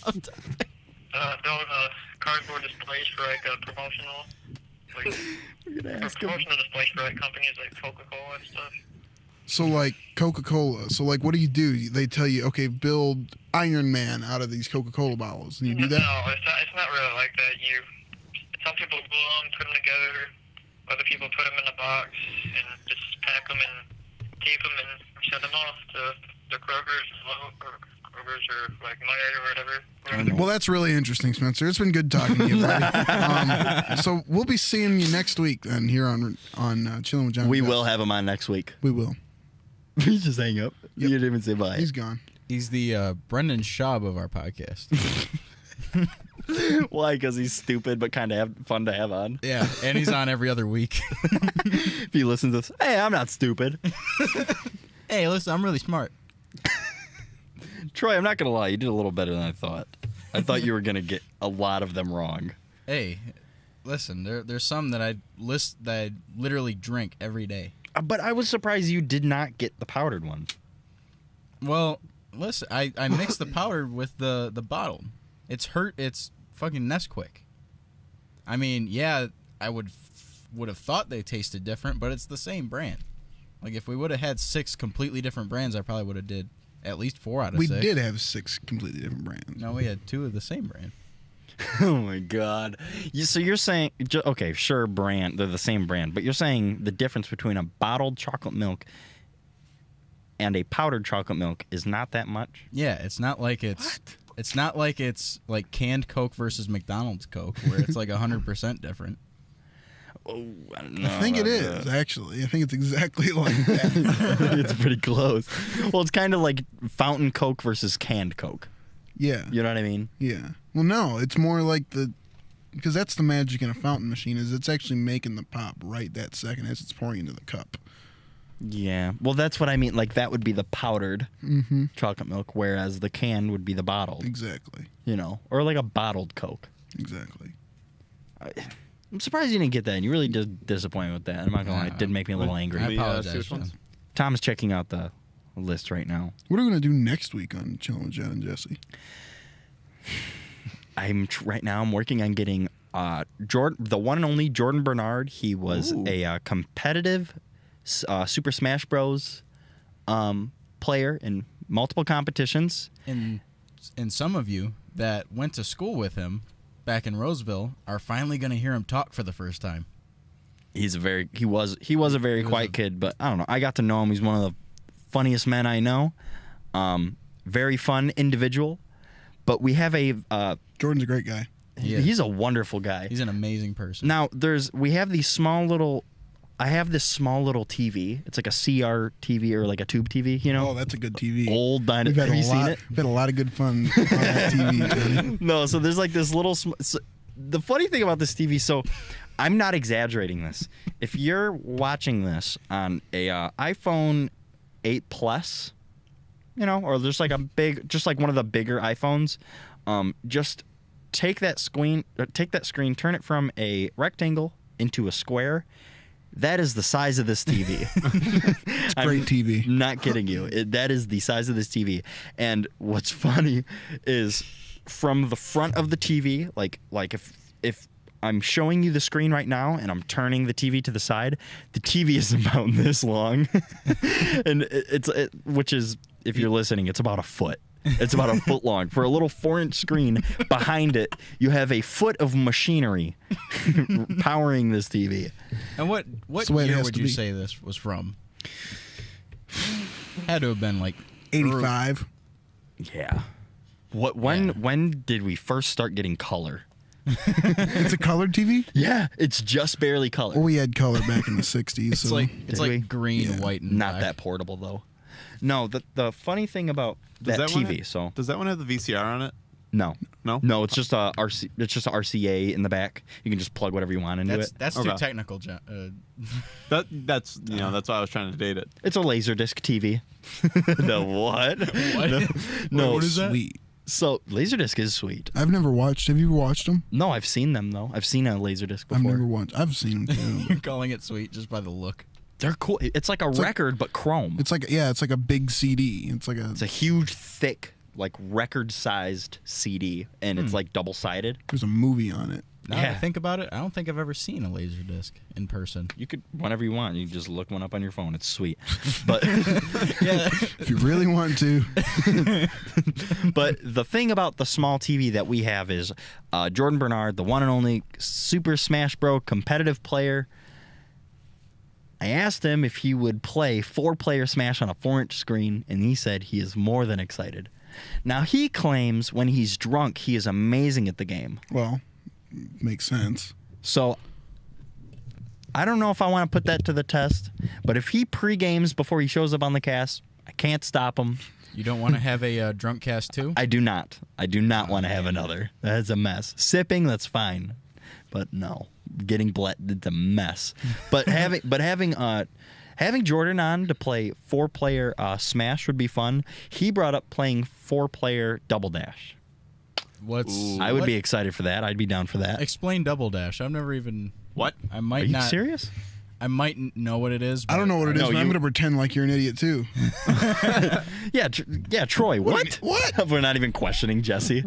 Speaker 7: Build cardboard displays for like promotional, like for promotional displays for like companies like Coca-Cola and stuff.
Speaker 2: So, like, Coca-Cola. So, like, what do? They tell you, okay, build Iron Man out of these Coca-Cola bottles. And you do that?
Speaker 7: No, it's not really like that. Some people glue them, put them together. Other people put them in a box and just pack them and tape them and send them off to the Kroger's or like Meyer or whatever.
Speaker 2: Well, that's really interesting, Spencer. It's been good talking to you, buddy. So, we'll be seeing you next week then here on Chilling with John.
Speaker 1: We
Speaker 2: and
Speaker 1: will
Speaker 2: Jess.
Speaker 1: have him on next week.
Speaker 2: We will.
Speaker 1: We just hang up. You didn't even say bye.
Speaker 2: He's gone.
Speaker 3: He's the Brendan Schaub of our podcast.
Speaker 1: Why? Because he's stupid, but kind of fun to have on.
Speaker 3: Yeah, and he's on every other week.
Speaker 1: If he listens to this, hey, I'm not stupid.
Speaker 3: Hey, listen, I'm really smart.
Speaker 1: Troy, I'm not gonna lie, you did a little better than I thought. I thought you were gonna get a lot of them wrong.
Speaker 3: Hey, listen, there's some that I literally drink every day.
Speaker 1: But I was surprised you did not get the powdered one.
Speaker 3: Well, listen, I mixed the powder with the bottle. It's fucking Nesquik. I mean, yeah, I would have thought they tasted different, but it's the same brand. Like if we would have had 6 completely different brands, I probably would have did at least 4 out of 6.
Speaker 2: We did have 6 completely different brands.
Speaker 3: No, we had 2 of the same brand.
Speaker 1: Oh my God! So you're saying, okay, sure, they're the same brand, but you're saying the difference between a bottled chocolate milk and a powdered chocolate milk is not that much?
Speaker 3: Yeah, it's not like it's not like it's like canned Coke versus McDonald's Coke where it's like 100% different.
Speaker 1: Oh, I don't know.
Speaker 2: I think it
Speaker 1: about
Speaker 2: is,
Speaker 1: that.
Speaker 2: actually. I think it's exactly like that.
Speaker 1: It's pretty close. Well, it's kind of like fountain Coke versus canned Coke.
Speaker 2: Yeah.
Speaker 1: You know what I mean?
Speaker 2: Yeah. Well, no, it's more like because that's the magic in a fountain machine is it's actually making the pop right that second as it's pouring into the cup.
Speaker 1: Yeah. Well, that's what I mean. Like, that would be the powdered chocolate milk, whereas the canned would be the bottled.
Speaker 2: Exactly.
Speaker 1: You know, or like a bottled Coke.
Speaker 2: Exactly.
Speaker 1: I'm surprised you didn't get that. And you really did disappoint with that. I'm not gonna lie, it did make me a little angry.
Speaker 3: I
Speaker 4: see
Speaker 3: apologize.
Speaker 4: which ones?
Speaker 3: John.
Speaker 1: Tom's checking out the list right now.
Speaker 2: What are we gonna do next week on Chilling with John and Jesse?
Speaker 1: Right now I'm working on getting Jordan, the one and only Jordan Bernard. He was a competitive Super Smash Bros. Player in multiple competitions.
Speaker 3: And some of you that went to school with him back in Roseville are finally going to hear him talk for the first time.
Speaker 1: He was a very quiet kid, but I don't know. I got to know him. He's one of the funniest men I know. Very fun individual. But we have
Speaker 2: Jordan's a great guy.
Speaker 1: he's a wonderful guy.
Speaker 3: He's an amazing person.
Speaker 1: Now we have these small little. I have this small little TV. It's like a CR TV or like a tube TV, you know.
Speaker 2: Oh, that's a good TV.
Speaker 1: Old dinosaur. Have you seen it?
Speaker 2: We've had a lot of good fun on that TV. Johnny.
Speaker 1: No, so there's like this little. The funny thing about this TV, so I'm not exaggerating this. If you're watching this on a iPhone 8 Plus, you know, or there's like just like one of the bigger iPhones, just take that screen, turn it from a rectangle into a square. That is the size of this TV.
Speaker 2: It's great TV.
Speaker 1: Not kidding you. That is the size of this TV. And what's funny is from the front of the TV, like if I'm showing you the screen right now and I'm turning the TV to the side, the TV is about this long. And which is, if you're listening, it's about a foot. It's about a foot long. For a little 4-inch screen behind it, you have a foot of machinery powering this TV.
Speaker 3: And what year would you say this was from? Had to have been like
Speaker 2: 85.
Speaker 1: Yeah. When did we first start getting color?
Speaker 2: It's a colored TV?
Speaker 1: Yeah, it's just barely color.
Speaker 2: Well, we had color back in the 60s.
Speaker 3: It's
Speaker 2: so
Speaker 3: like green, white, and
Speaker 1: not
Speaker 3: black.
Speaker 1: that portable though. No, the funny thing about that TV,
Speaker 4: does that one have the VCR on it?
Speaker 1: No, it's just a
Speaker 4: RC.
Speaker 1: It's just a RCA in the back. You can just plug whatever you want into it.
Speaker 3: That's too technical, John.
Speaker 4: That's that's why I was trying to date it.
Speaker 1: It's a Laserdisc TV. The what?
Speaker 3: What?
Speaker 1: No,
Speaker 3: what is that?
Speaker 2: Sweet.
Speaker 1: So Laserdisc is sweet.
Speaker 2: I've never watched. Have you ever watched them?
Speaker 1: No, I've seen them though. I've seen a Laserdisc before.
Speaker 2: I've never watched. I've seen them too.
Speaker 3: You're calling it sweet just by the look.
Speaker 1: They're cool. It's like a record, but chrome.
Speaker 2: It's like a big CD. It's
Speaker 1: a huge, thick, like record-sized CD, and it's like double-sided.
Speaker 2: There's a movie on it.
Speaker 3: Now that I think about it, I don't think I've ever seen a Laserdisc in person.
Speaker 1: You could, whenever you want, you can just look one up on your phone. It's sweet. But
Speaker 3: Yeah.
Speaker 2: If you really want to.
Speaker 1: But the thing about the small TV that we have is Jordan Bernard, the one and only Super Smash Bros. Competitive player. I asked him if he would play 4-player Smash on a 4-inch screen, and he said he is more than excited. Now, he claims when he's drunk, he is amazing at the game.
Speaker 2: Well, makes sense.
Speaker 1: So, I don't know if I want to put that to the test, but if he pre-games before he shows up on the cast, I can't stop him.
Speaker 3: You don't want to have a drunk cast too?
Speaker 1: I do not. I do not want to have another. That's a mess. Sipping, that's fine. But no. Getting it's a mess. But having Jordan on to play 4-player Smash would be fun. He brought up playing 4-player Double Dash. I would be excited for that. I'd be down for that.
Speaker 3: Explain Double Dash. I've never even.
Speaker 4: What?
Speaker 3: I might
Speaker 1: Are you
Speaker 3: not.
Speaker 1: serious?
Speaker 3: I might know what it is. But
Speaker 2: I don't know what it is, but I'm going to pretend like you're an idiot too.
Speaker 1: Yeah, Troy. What?
Speaker 2: What?
Speaker 1: We're not even questioning Jesse.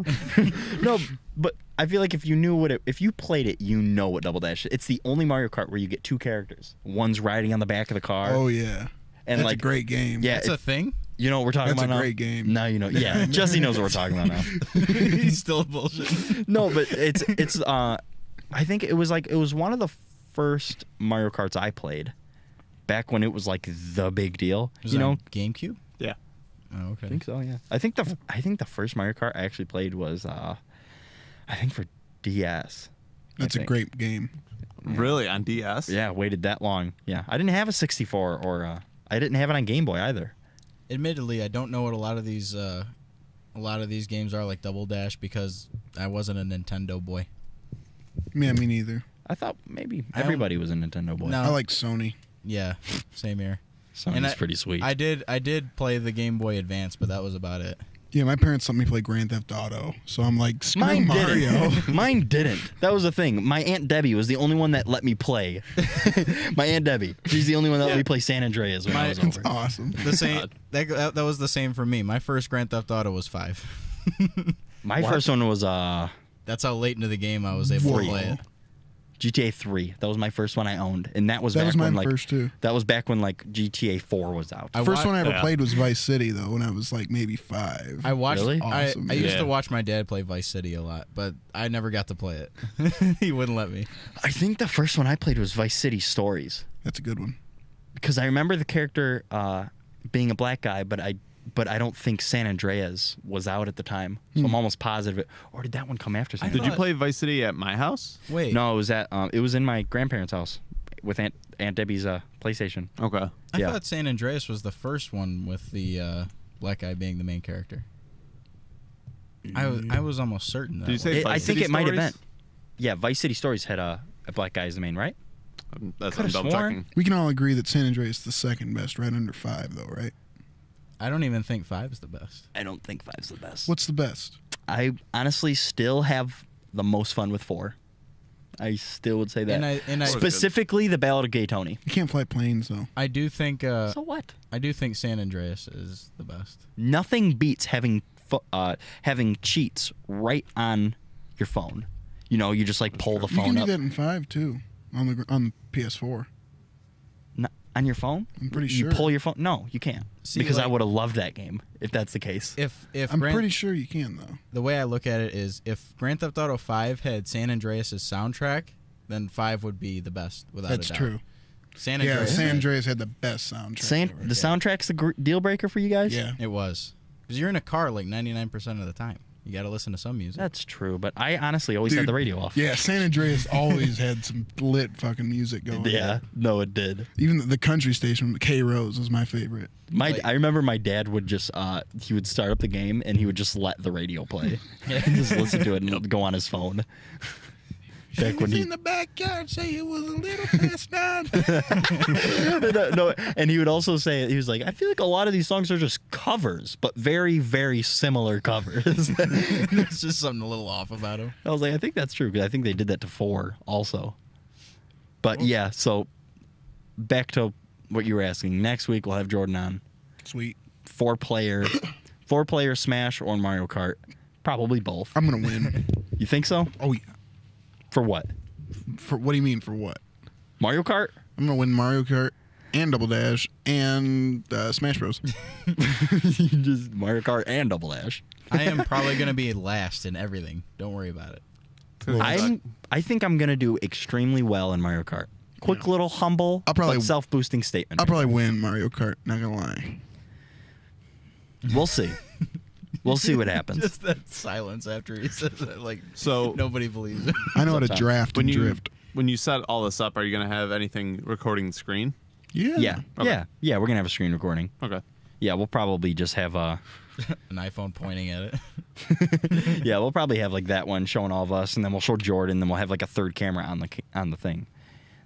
Speaker 1: No, but I feel like if you knew if you played it, you know what Double Dash is. It's the only Mario Kart where you get 2 characters. One's riding on the back of the car.
Speaker 2: Oh yeah,
Speaker 1: and
Speaker 2: that's
Speaker 1: like
Speaker 2: a great game.
Speaker 1: Yeah,
Speaker 3: It's a thing.
Speaker 1: You know what we're talking
Speaker 2: That's
Speaker 1: about
Speaker 2: a
Speaker 1: now?
Speaker 2: great game.
Speaker 1: Now you know. Yeah, Jesse knows what we're talking about now.
Speaker 3: He's still bullshit.
Speaker 1: No, but it's I think it was one of the first Mario Karts I played back when it was like the big deal.
Speaker 3: Was
Speaker 1: you
Speaker 3: that
Speaker 1: know,
Speaker 3: on GameCube?
Speaker 4: Yeah.
Speaker 3: Oh, okay.
Speaker 1: I think so. Yeah, I think the first Mario Kart I actually played was I think for DS.
Speaker 2: That's a great game.
Speaker 4: Really? On DS?
Speaker 1: Yeah, waited that long. Yeah, I didn't have a 64 or I didn't have it on Game Boy either.
Speaker 3: Admittedly, I don't know what a lot of these games are, like Double Dash, because I wasn't a Nintendo boy.
Speaker 2: Yeah, me neither.
Speaker 1: I thought maybe everybody was a Nintendo boy.
Speaker 3: No.
Speaker 2: I like Sony.
Speaker 3: Yeah, same here.
Speaker 1: Sony's pretty sweet.
Speaker 3: I did play the Game Boy Advance, but that was about it.
Speaker 2: Yeah, my parents let me play Grand Theft Auto, so I'm like, screw
Speaker 1: Mine
Speaker 2: Mario.
Speaker 1: didn't. Mine didn't. That was the thing. My Aunt Debbie was the only one that let me play. My Aunt Debbie. She's the only one that let me play San Andreas when I was
Speaker 2: That's
Speaker 1: over.
Speaker 2: awesome.
Speaker 3: The same. that was the same for me. My first Grand Theft Auto was 5.
Speaker 1: My first one was
Speaker 3: That's how late into the game I was able to play it.
Speaker 1: GTA 3. That was my first one I owned, and that was
Speaker 2: That
Speaker 1: back
Speaker 2: was
Speaker 1: when
Speaker 2: mine
Speaker 1: like
Speaker 2: first, too.
Speaker 1: that was back when like GTA 4 was out.
Speaker 3: I
Speaker 2: First one I ever
Speaker 4: Yeah.
Speaker 2: played was Vice City, though, when I was like maybe 5.
Speaker 3: I watched.
Speaker 1: Really?
Speaker 2: Awesome.
Speaker 3: I used
Speaker 4: Yeah.
Speaker 3: to watch my dad play Vice City a lot, but I never got to play it. He wouldn't let me.
Speaker 1: I think the first one I played was Vice City Stories
Speaker 2: That's a good one.
Speaker 1: because I remember the character being a black guy, but I don't think San Andreas was out at the time, so I'm almost positive. Or did that one come after San
Speaker 4: Did
Speaker 1: Andreas?
Speaker 4: you play Vice City at my house?
Speaker 3: Wait.
Speaker 1: No, it was at it was in my grandparents' house with Aunt Debbie's PlayStation.
Speaker 4: Okay.
Speaker 3: I
Speaker 1: yeah.
Speaker 3: thought San Andreas was the first one with the black guy being the main character. I was almost certain that.
Speaker 4: Did you say
Speaker 1: I
Speaker 4: Vice
Speaker 1: think
Speaker 4: City
Speaker 1: it might have
Speaker 4: Stories?
Speaker 1: been. Yeah, Vice City Stories had a black guy as the main, right?
Speaker 4: That's
Speaker 1: Could've
Speaker 4: I'm double
Speaker 1: sworn.
Speaker 4: checking.
Speaker 2: We can all agree that San Andreas is the second best, right under 5, though, right?
Speaker 3: I don't even think 5 is the best.
Speaker 1: I don't think 5's the best.
Speaker 2: What's the best?
Speaker 1: I honestly still have the most fun with 4. I still would say that.
Speaker 3: And I
Speaker 1: Specifically, the Ballad of Gay Tony.
Speaker 2: You can't fly planes, though.
Speaker 3: I do think
Speaker 1: So what?
Speaker 3: I do think San Andreas is the best.
Speaker 1: Nothing beats having cheats right on your phone. You know, you just like pull the
Speaker 2: You
Speaker 1: phone
Speaker 2: can do
Speaker 1: up
Speaker 2: that in 5, too, on the PS4.
Speaker 1: on your phone.
Speaker 2: I'm pretty
Speaker 1: You
Speaker 2: sure.
Speaker 1: pull your phone. No, you can't.
Speaker 3: See,
Speaker 1: Because I
Speaker 3: like-
Speaker 1: would have loved that game if that's the case.
Speaker 3: If
Speaker 2: I'm
Speaker 3: Grand,
Speaker 2: pretty sure you can, though.
Speaker 3: the way I look at it is if Grand Theft Auto 5 had San Andreas' soundtrack, then 5 would be the best without
Speaker 2: That's
Speaker 3: a doubt.
Speaker 2: true.
Speaker 3: San
Speaker 2: Yeah,
Speaker 3: Andreas.
Speaker 2: San Andreas had the best soundtrack. ever.
Speaker 1: The soundtrack's the deal breaker for you guys?
Speaker 2: Yeah.
Speaker 3: It was. Because you're in a car like 99% of the time. You got to listen to some music.
Speaker 1: That's true, but I honestly always had
Speaker 2: Dude,
Speaker 1: the radio off.
Speaker 2: Yeah, San Andreas always had some lit fucking music going.
Speaker 1: Yeah, no, it did.
Speaker 2: Even the country station, K Rose, was my favorite.
Speaker 1: I remember my dad would just he would start up the game and he would just let the radio play and just listen to it and go on his phone. Back when
Speaker 2: was
Speaker 1: he
Speaker 2: in the backyard, say it was a little past 9.
Speaker 1: no, and he would also say he was like, I feel like a lot of these songs are just covers, but very, very similar covers.
Speaker 3: There's just something a little off about him.
Speaker 1: I was like, I think that's true because I think they did that to 4 also. But yeah, so back to what you were asking. Next week we'll have Jordan on.
Speaker 2: Sweet.
Speaker 1: 4-player Smash or Mario Kart. Probably both.
Speaker 2: I'm gonna win.
Speaker 1: You think so?
Speaker 2: Oh yeah.
Speaker 1: For what?
Speaker 2: For what do you mean? For what?
Speaker 1: Mario Kart?
Speaker 2: I'm gonna win Mario Kart and Double Dash and Smash Bros.
Speaker 1: Just Mario Kart and Double Dash.
Speaker 3: I am probably going to be last in everything. Don't worry about it.
Speaker 1: I think I'm gonna do extremely well in Mario Kart. Quick little humble,
Speaker 2: I'll probably-
Speaker 1: but self-boosting statement.
Speaker 2: I'll probably win Mario Kart. Not gonna lie.
Speaker 1: We'll see. We'll see what happens.
Speaker 3: Just that silence after he says that, like
Speaker 4: So
Speaker 3: nobody believes it.
Speaker 2: I know how to
Speaker 1: Sometimes.
Speaker 2: draft
Speaker 4: when
Speaker 2: and
Speaker 4: you
Speaker 2: drift.
Speaker 4: when you set all this up, are you gonna have anything recording the screen?
Speaker 2: Yeah.
Speaker 1: Yeah,
Speaker 4: Okay.
Speaker 1: yeah. We're gonna have a screen recording.
Speaker 4: Okay.
Speaker 1: Yeah, we'll probably just have
Speaker 3: An iPhone pointing at it.
Speaker 1: yeah, we'll probably have like that one showing all of us, and then we'll show Jordan, then we'll have like a third camera on the thing.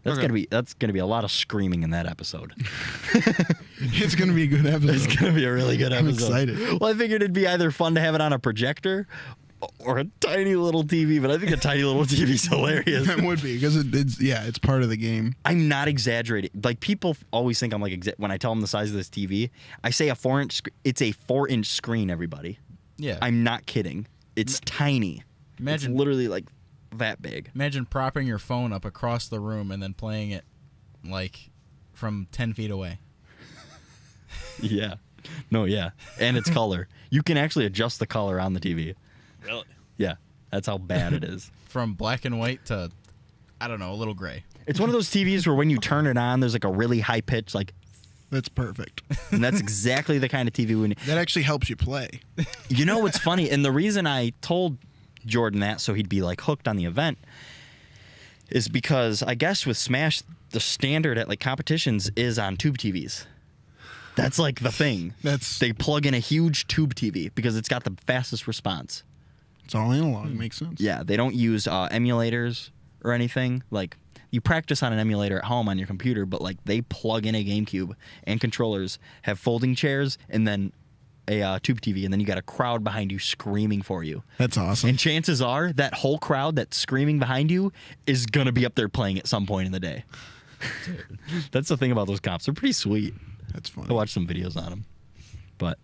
Speaker 1: That's
Speaker 4: Okay.
Speaker 1: gonna be a lot of screaming in that episode.
Speaker 2: It's gonna be a good episode.
Speaker 1: It's gonna be a really good
Speaker 2: I'm
Speaker 1: episode.
Speaker 2: excited.
Speaker 1: Well, I figured it'd be either fun to have it on a projector or a tiny little TV, but I think a tiny little TV is hilarious.
Speaker 2: That would be because it's part of the game.
Speaker 1: I'm not exaggerating. Like people always think I'm like when I tell them the size of this TV, I say a 4-inch. It's a 4-inch screen. Everybody,
Speaker 3: Yeah.
Speaker 1: I'm not kidding. It's tiny.
Speaker 3: Imagine-
Speaker 1: it's literally like that big.
Speaker 3: Imagine propping your phone up across the room and then playing it like from 10 feet away.
Speaker 1: Yeah. No, yeah. And it's color. You can actually adjust the color on the TV.
Speaker 4: Really?
Speaker 1: Yeah. That's how bad it is.
Speaker 3: From black and white to, I don't know, a little gray.
Speaker 1: It's one of those TVs where when you turn it on, there's like a really high pitch, like,
Speaker 2: That's perfect.
Speaker 1: and that's exactly the kind of TV we need.
Speaker 2: That actually helps you play.
Speaker 1: You know what's funny? And the reason I told Jordan that so he'd be like hooked on the event is because I guess with Smash, the standard at like competitions is on tube TVs. That's like the thing. They plug in a huge tube TV because it's got the fastest response.
Speaker 2: It's all analog. Makes sense.
Speaker 1: Yeah, they don't use emulators or anything. Like you practice on an emulator at home on your computer, but like they plug in a GameCube and controllers, have folding chairs, and then a tube TV, and then you got a crowd behind you screaming for you.
Speaker 2: That's awesome.
Speaker 1: And chances are that whole crowd that's screaming behind you is gonna be up there playing at some point in the day. That's the thing about those comps. They're pretty sweet.
Speaker 2: That's funny.
Speaker 1: I watched some videos on them. But,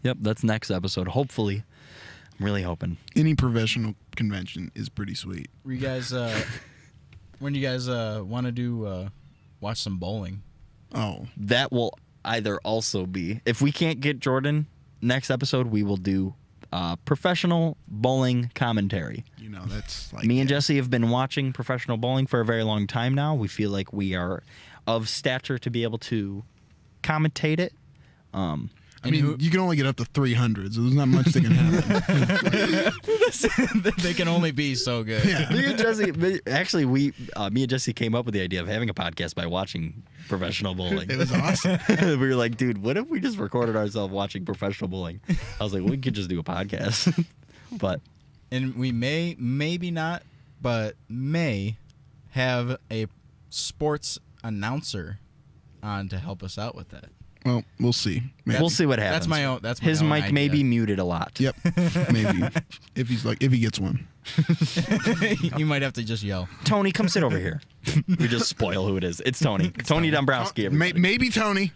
Speaker 1: yep, that's next episode. Hopefully. I'm really hoping.
Speaker 2: Any professional convention is pretty sweet.
Speaker 3: Were you guys, when do you guys want to do, watch some bowling?
Speaker 2: Oh,
Speaker 1: That will either also be, if we can't get Jordan, next episode we will do professional bowling commentary.
Speaker 2: you know, that's like
Speaker 1: Me and Jesse have been watching professional bowling for a very long time now. We feel like we are of stature to be able to commentate it.
Speaker 2: I mean, you can only get up to 300, so there's not much that can happen.
Speaker 3: They can only be so good.
Speaker 2: Yeah.
Speaker 1: Me and Jesse, actually, me and Jesse came up with the idea of having a podcast by watching professional bowling.
Speaker 2: It was awesome.
Speaker 1: We were like, dude, what if we just recorded ourselves watching professional bowling? I was like, we could just do a podcast. But
Speaker 3: And we may, maybe not, but may have a sports announcer on to help us out with that.
Speaker 2: Well, we'll see. Maybe.
Speaker 1: we'll see what happens.
Speaker 3: That's my own. That's my
Speaker 1: His
Speaker 3: own
Speaker 1: mic may
Speaker 3: idea.
Speaker 1: be muted a lot.
Speaker 2: Yep. Maybe. If he gets one.
Speaker 3: You might have to just yell.
Speaker 1: Tony, come sit over here. We just spoil who it is. It's Tony. Tony Dombrowski. everybody.
Speaker 2: Maybe Tony.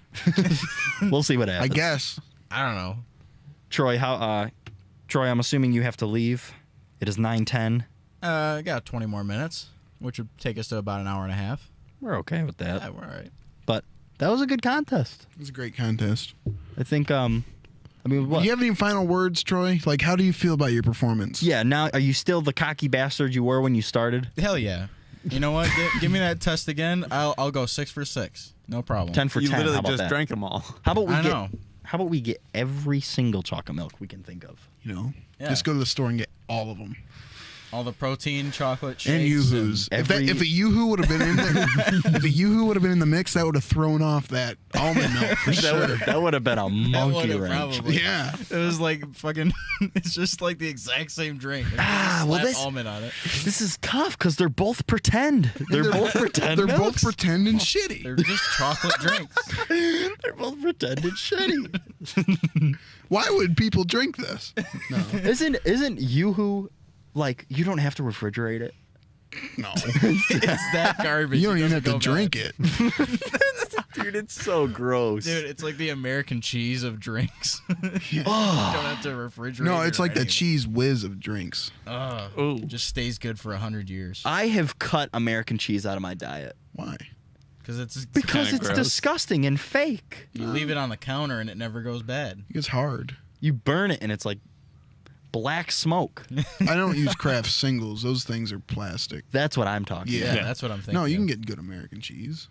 Speaker 1: We'll see what
Speaker 2: I
Speaker 1: happens.
Speaker 2: guess.
Speaker 3: I don't know.
Speaker 1: Troy, Troy, I'm assuming you have to leave. It is 9:10.
Speaker 3: Got 20 more minutes, which would take us to about an hour and a half.
Speaker 1: We're okay with that.
Speaker 3: Yeah, we're all right.
Speaker 1: But that was a good contest.
Speaker 2: It was a great contest.
Speaker 1: I think, I mean, what?
Speaker 2: Do you have any final words, Troy? Like, how do you feel about your performance?
Speaker 1: Yeah, now, are you still the cocky bastard you were when you started?
Speaker 3: Hell yeah. You know what? Give me that test again. I'll go 6 for 6. No problem.
Speaker 1: 10 for
Speaker 4: You
Speaker 1: 10.
Speaker 4: literally
Speaker 1: How about
Speaker 4: just
Speaker 1: that?
Speaker 4: drank them all.
Speaker 1: How about we
Speaker 3: I
Speaker 1: get?
Speaker 3: know.
Speaker 1: How about we get every single chocolate milk we can think of?
Speaker 2: You know,
Speaker 3: Yeah.
Speaker 2: just go to the store and get all of them.
Speaker 3: All the protein, chocolate shakes.
Speaker 2: And Yoo-Hoos.
Speaker 1: every-
Speaker 2: If a Yoo-Hoo would have been in there, if a Yoo-Hoo would have been in the mix, that would have thrown off that almond milk for sure.
Speaker 1: That would have been a monkey
Speaker 3: would've
Speaker 1: wrench.
Speaker 3: probably-
Speaker 2: Yeah.
Speaker 3: It was like fucking. It's just like the exact same drink. And
Speaker 1: well,
Speaker 3: slap
Speaker 1: this-
Speaker 3: almond on it.
Speaker 1: This is tough because they're both pretend. They're both pretend.
Speaker 2: They're both
Speaker 1: milks.
Speaker 2: pretending shitty.
Speaker 3: They're just chocolate drinks.
Speaker 1: They're both pretended shitty.
Speaker 2: Why would people drink this? No.
Speaker 1: Isn't Yoo-Hoo like you don't have to refrigerate it?
Speaker 2: No.
Speaker 3: It's that garbage.
Speaker 2: You don't even have to
Speaker 3: doesn't go
Speaker 2: drink
Speaker 3: bad.
Speaker 2: it.
Speaker 1: Dude, it's so gross.
Speaker 3: Dude, it's like the American cheese of drinks. You
Speaker 1: Oh.
Speaker 3: don't have to refrigerate.
Speaker 2: No, it's
Speaker 3: or
Speaker 2: like the
Speaker 3: anything.
Speaker 2: cheese whiz of drinks.
Speaker 3: Just stays good for 100 years.
Speaker 1: I have cut American cheese out of my diet
Speaker 2: Why?
Speaker 3: Because it's
Speaker 1: because
Speaker 4: Kinda
Speaker 1: it's
Speaker 4: gross.
Speaker 1: disgusting and fake.
Speaker 3: you leave it on the counter and it never goes bad.
Speaker 2: It's hard.
Speaker 1: You burn it and it's like black smoke.
Speaker 2: I don't use Kraft singles. Those things are plastic.
Speaker 1: That's what I'm talking
Speaker 2: Yeah.
Speaker 1: about.
Speaker 3: Yeah, that's what I'm thinking.
Speaker 2: No, you can
Speaker 3: of.
Speaker 2: get good American cheese.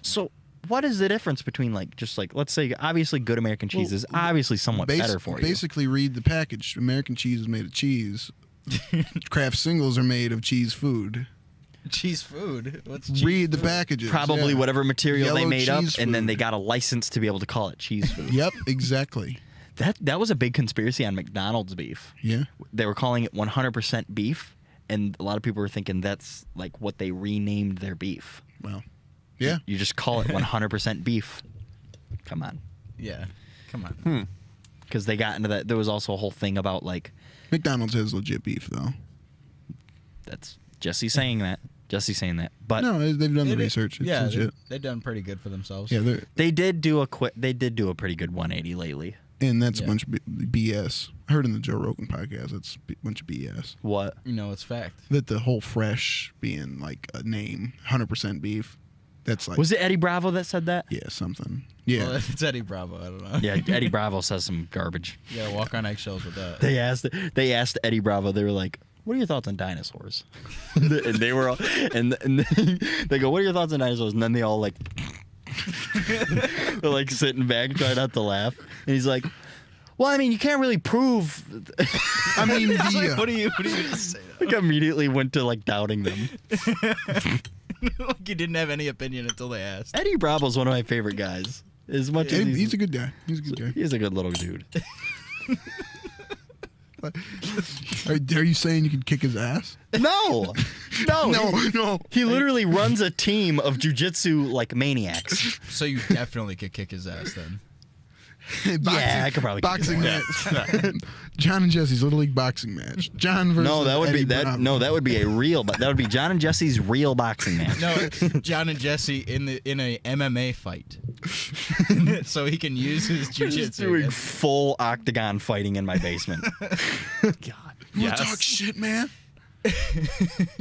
Speaker 1: So what is the difference between like just like let's say obviously good American cheese is obviously somewhat better for you.
Speaker 2: Basically, read the package. American cheese is made of cheese. Kraft singles are made of cheese food.
Speaker 3: cheese food. What's cheese
Speaker 2: Read the
Speaker 3: food?
Speaker 2: packages.
Speaker 1: Probably
Speaker 2: yeah.
Speaker 1: whatever material they
Speaker 2: Yellow
Speaker 1: made up,
Speaker 2: cheese
Speaker 1: and then
Speaker 2: food.
Speaker 1: they got a license to be able to call it cheese food.
Speaker 2: Yep, exactly.
Speaker 1: That was a big conspiracy on McDonald's beef.
Speaker 2: Yeah.
Speaker 1: They were calling it 100% beef, and a lot of people were thinking that's like what they renamed their beef.
Speaker 2: Well, yeah.
Speaker 1: You just call it 100% beef. Come on.
Speaker 3: Yeah. Come on.
Speaker 1: Because they got into that. There was also a whole thing about like,
Speaker 2: McDonald's has legit beef, though.
Speaker 1: that's Jesse saying that. Jesse's saying that. But
Speaker 2: No, they've done the
Speaker 3: They did-
Speaker 2: research. It's
Speaker 3: yeah,
Speaker 2: legit.
Speaker 3: they've done pretty good for themselves.
Speaker 2: Yeah, they're,
Speaker 1: they did do a pretty good 180 lately.
Speaker 2: and that's
Speaker 3: Yeah.
Speaker 2: a bunch of BS. I heard in the Joe Rogan podcast, it's a bunch of BS.
Speaker 1: What?
Speaker 3: You know, it's fact.
Speaker 2: That the whole fresh being like a name, 100% beef. That's like
Speaker 1: Was it Eddie Bravo that said that?
Speaker 2: yeah, something. Yeah.
Speaker 3: Well, it's Eddie Bravo. I don't know.
Speaker 1: Yeah, Eddie Bravo says some garbage.
Speaker 3: You gotta walk on eggshells with that.
Speaker 1: They asked Eddie Bravo. They were like, "What are your thoughts on dinosaurs?" and they were all, and they go, "What are your thoughts on dinosaurs?" And then they all like, they're like sitting back, trying not to laugh. And he's like, "Well, I mean, you can't really prove."
Speaker 2: I mean, the,
Speaker 3: What are you gonna say?
Speaker 1: Like immediately went to like doubting them.
Speaker 3: Like you didn't have any opinion until they asked.
Speaker 1: Eddie Bravo's one of my favorite guys. As much as
Speaker 2: he's a good guy. He's a good guy.
Speaker 1: he's a good little dude.
Speaker 2: Are you saying you could kick his ass?
Speaker 1: No.
Speaker 2: No.
Speaker 1: He literally runs a team of jujitsu like maniacs.
Speaker 3: So you definitely could kick his ass then.
Speaker 2: Boxing,
Speaker 1: I could probably kick
Speaker 2: boxing
Speaker 1: his
Speaker 2: match. John and Jesse's Little League boxing match. John versus
Speaker 1: No, that would
Speaker 2: Eddie
Speaker 1: be that.
Speaker 2: Bravo.
Speaker 1: No, that would be a real. But that would be John and Jesse's real boxing match.
Speaker 3: No, John and Jesse in a MMA fight, so he can use his
Speaker 1: Just doing
Speaker 3: jujitsu.
Speaker 1: full octagon fighting in my basement.
Speaker 2: You wanna talk shit, man?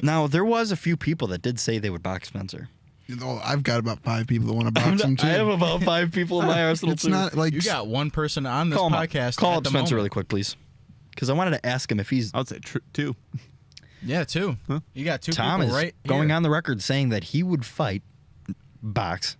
Speaker 1: Now there was a few people that did say they would box Spencer.
Speaker 2: I've got about 5 people that want to box him too.
Speaker 1: I have about 5 people in my arsenal
Speaker 2: It's
Speaker 1: too.
Speaker 2: not like
Speaker 3: You got one person on this
Speaker 1: Call him up.
Speaker 3: podcast.
Speaker 1: Call
Speaker 3: at
Speaker 1: up
Speaker 3: the
Speaker 1: Spencer
Speaker 3: moment.
Speaker 1: really quick, please, because I wanted to ask him if he's.
Speaker 8: I would say 2.
Speaker 3: Yeah, 2.
Speaker 8: Huh?
Speaker 3: You got 2
Speaker 1: Tom
Speaker 3: people
Speaker 1: is
Speaker 3: right
Speaker 1: going
Speaker 3: here.
Speaker 1: on the record saying that he would box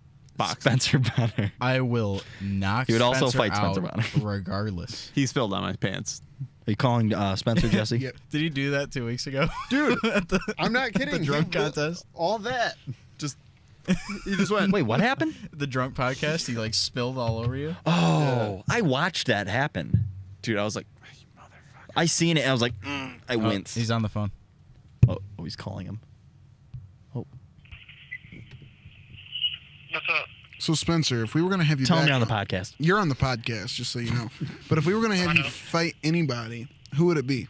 Speaker 1: Spencer Bonner.
Speaker 3: I will knock.
Speaker 1: He would also
Speaker 3: Spencer
Speaker 1: fight Spencer
Speaker 3: out
Speaker 1: Bonner.
Speaker 3: regardless.
Speaker 8: He spilled on my pants.
Speaker 1: Are you calling Spencer Jesse?
Speaker 2: Yep.
Speaker 3: Did he do that 2 weeks ago,
Speaker 8: Dude,
Speaker 3: at the,
Speaker 8: I'm not kidding.
Speaker 3: the drunk contest?
Speaker 8: All that. He just went.
Speaker 1: Wait, what happened?
Speaker 3: The drunk podcast? He like spilled all over you.
Speaker 1: Oh, I watched that happen.
Speaker 8: Dude, I was like,
Speaker 1: I seen it and I was like, I
Speaker 3: Oh,
Speaker 1: winced.
Speaker 3: he's on the phone.
Speaker 1: Oh, he's calling him. Oh,
Speaker 7: What's up?
Speaker 2: So Spencer, if we were gonna have you
Speaker 1: tell
Speaker 2: back
Speaker 1: me on the podcast.
Speaker 2: you're on the podcast, just so you know. But if we were gonna have you fight anybody, who would it be?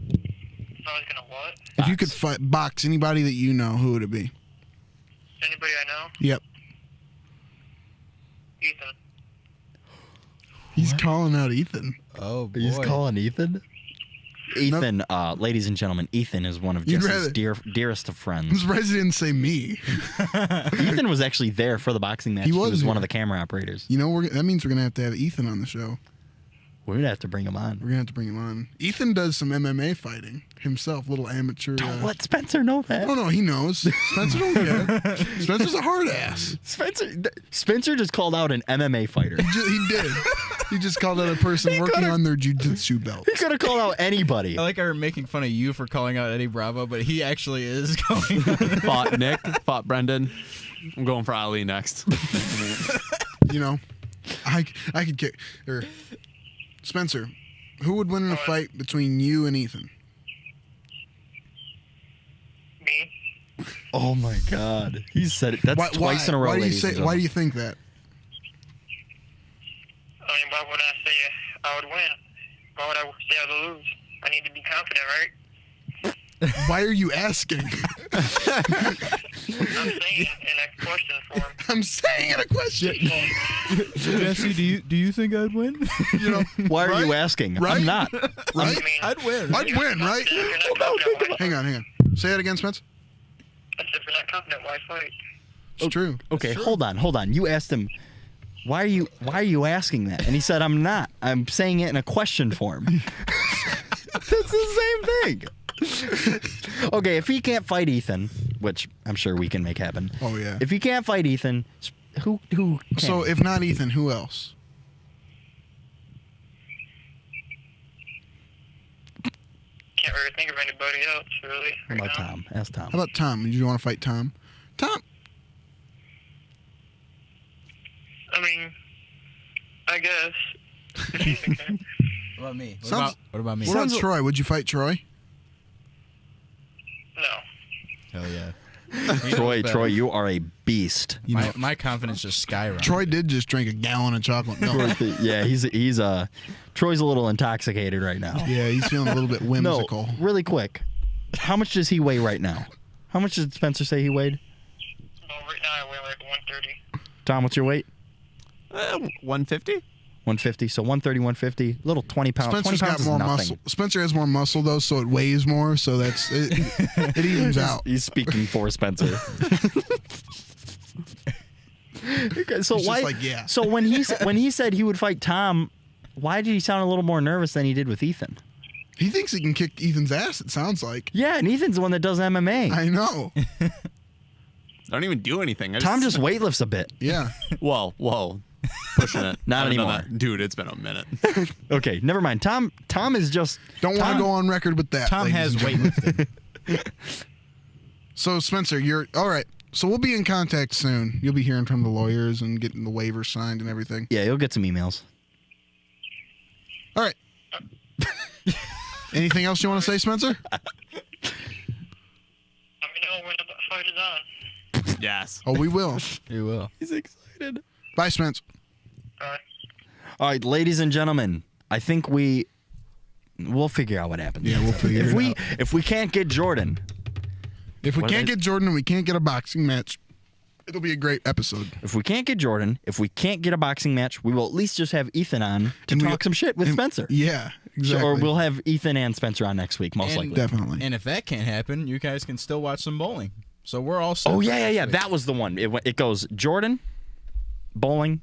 Speaker 7: I was gonna what?
Speaker 2: If you could box anybody that you know, who would it be?
Speaker 7: Anybody I know?
Speaker 2: Yep.
Speaker 7: Ethan.
Speaker 2: He's calling out Ethan.
Speaker 3: Oh boy.
Speaker 1: He's calling Ethan. Ethan, ladies and gentlemen, Ethan is one of
Speaker 2: You'd
Speaker 1: Jesse's
Speaker 2: rather-
Speaker 1: dearest of
Speaker 2: I'm
Speaker 1: friends.
Speaker 2: surprised he didn't say me.
Speaker 1: Ethan was actually there for the boxing match.
Speaker 2: He
Speaker 1: He
Speaker 2: was
Speaker 1: was one of
Speaker 2: here.
Speaker 1: the camera operators.
Speaker 2: You know, that means we're gonna have Ethan on the show.
Speaker 1: We're gonna have to bring him on.
Speaker 2: We're gonna have to bring him on. Ethan does some MMA fighting himself, little amateur.
Speaker 1: Don't let Spencer know that.
Speaker 2: Oh no, he knows. Spencer don't care. Spencer's a hard ass.
Speaker 1: Spencer just called out an MMA fighter.
Speaker 2: He did. He just called out a person working on their jiu-jitsu belt.
Speaker 1: He could have called out anybody.
Speaker 3: I like how we're making fun of you for calling out Eddie Bravo, but he actually is calling out.
Speaker 8: fought Nick, fought Brendan. I'm going for Ali next.
Speaker 2: You know, I could kick. Or Spencer, who would win in a fight between you and Ethan?
Speaker 7: Me.
Speaker 1: Oh my God, he said it. That's twice in a row.
Speaker 2: Why do you
Speaker 1: ladies and
Speaker 2: say? Why do
Speaker 1: gentlemen.
Speaker 2: you think that?
Speaker 7: I mean, why would I say I would win? Why would I say I would lose? I need to be confident, right?
Speaker 2: Why are you asking?
Speaker 7: I'm saying in a question form.
Speaker 2: I'm saying it a question.
Speaker 3: Jesse, do you think I'd win?
Speaker 2: You know,
Speaker 1: Why are you
Speaker 2: right?
Speaker 1: asking?
Speaker 2: Right?
Speaker 1: I'm not.
Speaker 2: Right?
Speaker 7: I mean,
Speaker 3: I'd win.
Speaker 2: I'd win, right?
Speaker 7: if you're not confident, why
Speaker 2: Hang on. Say it again, Spence.
Speaker 7: I said, if you're not confident, why fight?
Speaker 2: It's true.
Speaker 1: Okay, hold on. You asked him, why are you asking that? And he said, I'm not. I'm saying it in a question form. That's the same thing. Okay, if he can't fight Ethan, which I'm sure we can make happen.
Speaker 2: Oh yeah.
Speaker 1: If he can't fight Ethan, who can?
Speaker 2: So if not Ethan, who else?
Speaker 7: Can't really think of anybody else, really.
Speaker 1: How
Speaker 7: right
Speaker 1: about
Speaker 7: now.
Speaker 1: Tom? Ask Tom.
Speaker 2: How about Tom? Do you want to fight Tom? Tom.
Speaker 7: I mean, I guess. Okay.
Speaker 3: What about me?
Speaker 2: Sounds-
Speaker 3: What about me?
Speaker 2: What about Troy? Would you fight Troy?
Speaker 7: No.
Speaker 3: Hell yeah.
Speaker 1: Troy, you are a beast.
Speaker 2: You know,
Speaker 3: My confidence just skyrocketed.
Speaker 2: Troy did just drink a gallon of chocolate milk.
Speaker 1: Yeah, he's Troy's a little intoxicated right now.
Speaker 2: Yeah, he's feeling a little bit whimsical.
Speaker 1: No, really quick. How much does he weigh right now? How much did Spencer say he weighed?
Speaker 7: Well, right now I weigh like 130.
Speaker 1: Tom, what's your weight?
Speaker 8: 150?
Speaker 1: 150. So 130, 150. Little 20 pounds.
Speaker 2: Spencer's
Speaker 1: 20 pounds
Speaker 2: got more
Speaker 1: is nothing.
Speaker 2: muscle. Spencer has more muscle though, so it weighs more. So that's it evens out.
Speaker 1: He's speaking for Spencer. Okay, so
Speaker 2: He's just
Speaker 1: why?
Speaker 2: like, yeah.
Speaker 1: So when he said he would fight Tom, why did he sound a little more nervous than he did with Ethan?
Speaker 2: He thinks he can kick Ethan's ass. It sounds like.
Speaker 1: Yeah, and Ethan's the one that does MMA.
Speaker 2: I know.
Speaker 8: I don't even do anything.
Speaker 1: Tom just weightlifts a bit.
Speaker 2: Yeah.
Speaker 8: Whoa. Pushing it.
Speaker 1: Not
Speaker 8: I don't know
Speaker 1: anymore.
Speaker 8: that. Dude, it's been a minute.
Speaker 1: Okay, never mind. Tom is just
Speaker 2: Don't want to go on record with that.
Speaker 3: Tom
Speaker 2: ladies
Speaker 3: has
Speaker 2: and gentlemen.
Speaker 3: weightlifting.
Speaker 2: So Spencer, you're all right. So we'll be in contact soon. You'll be hearing from the lawyers and getting the waiver signed and everything.
Speaker 1: yeah. You'll get some emails.
Speaker 2: All right. Anything else you want to say, Spencer?
Speaker 7: Let me know when the fight is on.
Speaker 4: Yes.
Speaker 2: Oh, we will.
Speaker 3: You will.
Speaker 1: He's excited.
Speaker 2: Bye, Spence.
Speaker 7: All right.
Speaker 1: All right, ladies and gentlemen, I think we'll figure out what happens.
Speaker 2: Yeah, we'll figure it out.
Speaker 1: If we can't get Jordan,
Speaker 2: If we
Speaker 1: What
Speaker 2: can't
Speaker 1: is-
Speaker 2: get Jordan and we can't get a boxing match, it'll be a great episode.
Speaker 1: if we can't get a boxing match, we will at least just have Ethan on to
Speaker 2: And we-
Speaker 1: talk some shit with
Speaker 2: and-
Speaker 1: Spencer.
Speaker 2: Yeah, exactly.
Speaker 1: Or we'll have Ethan and Spencer on next week, most likely.
Speaker 2: Definitely.
Speaker 3: And if that can't happen, you guys can still watch some bowling. So we're all set.
Speaker 1: Oh
Speaker 3: for
Speaker 1: yeah.
Speaker 3: next week.
Speaker 1: That was the one. It goes Jordan, bowling.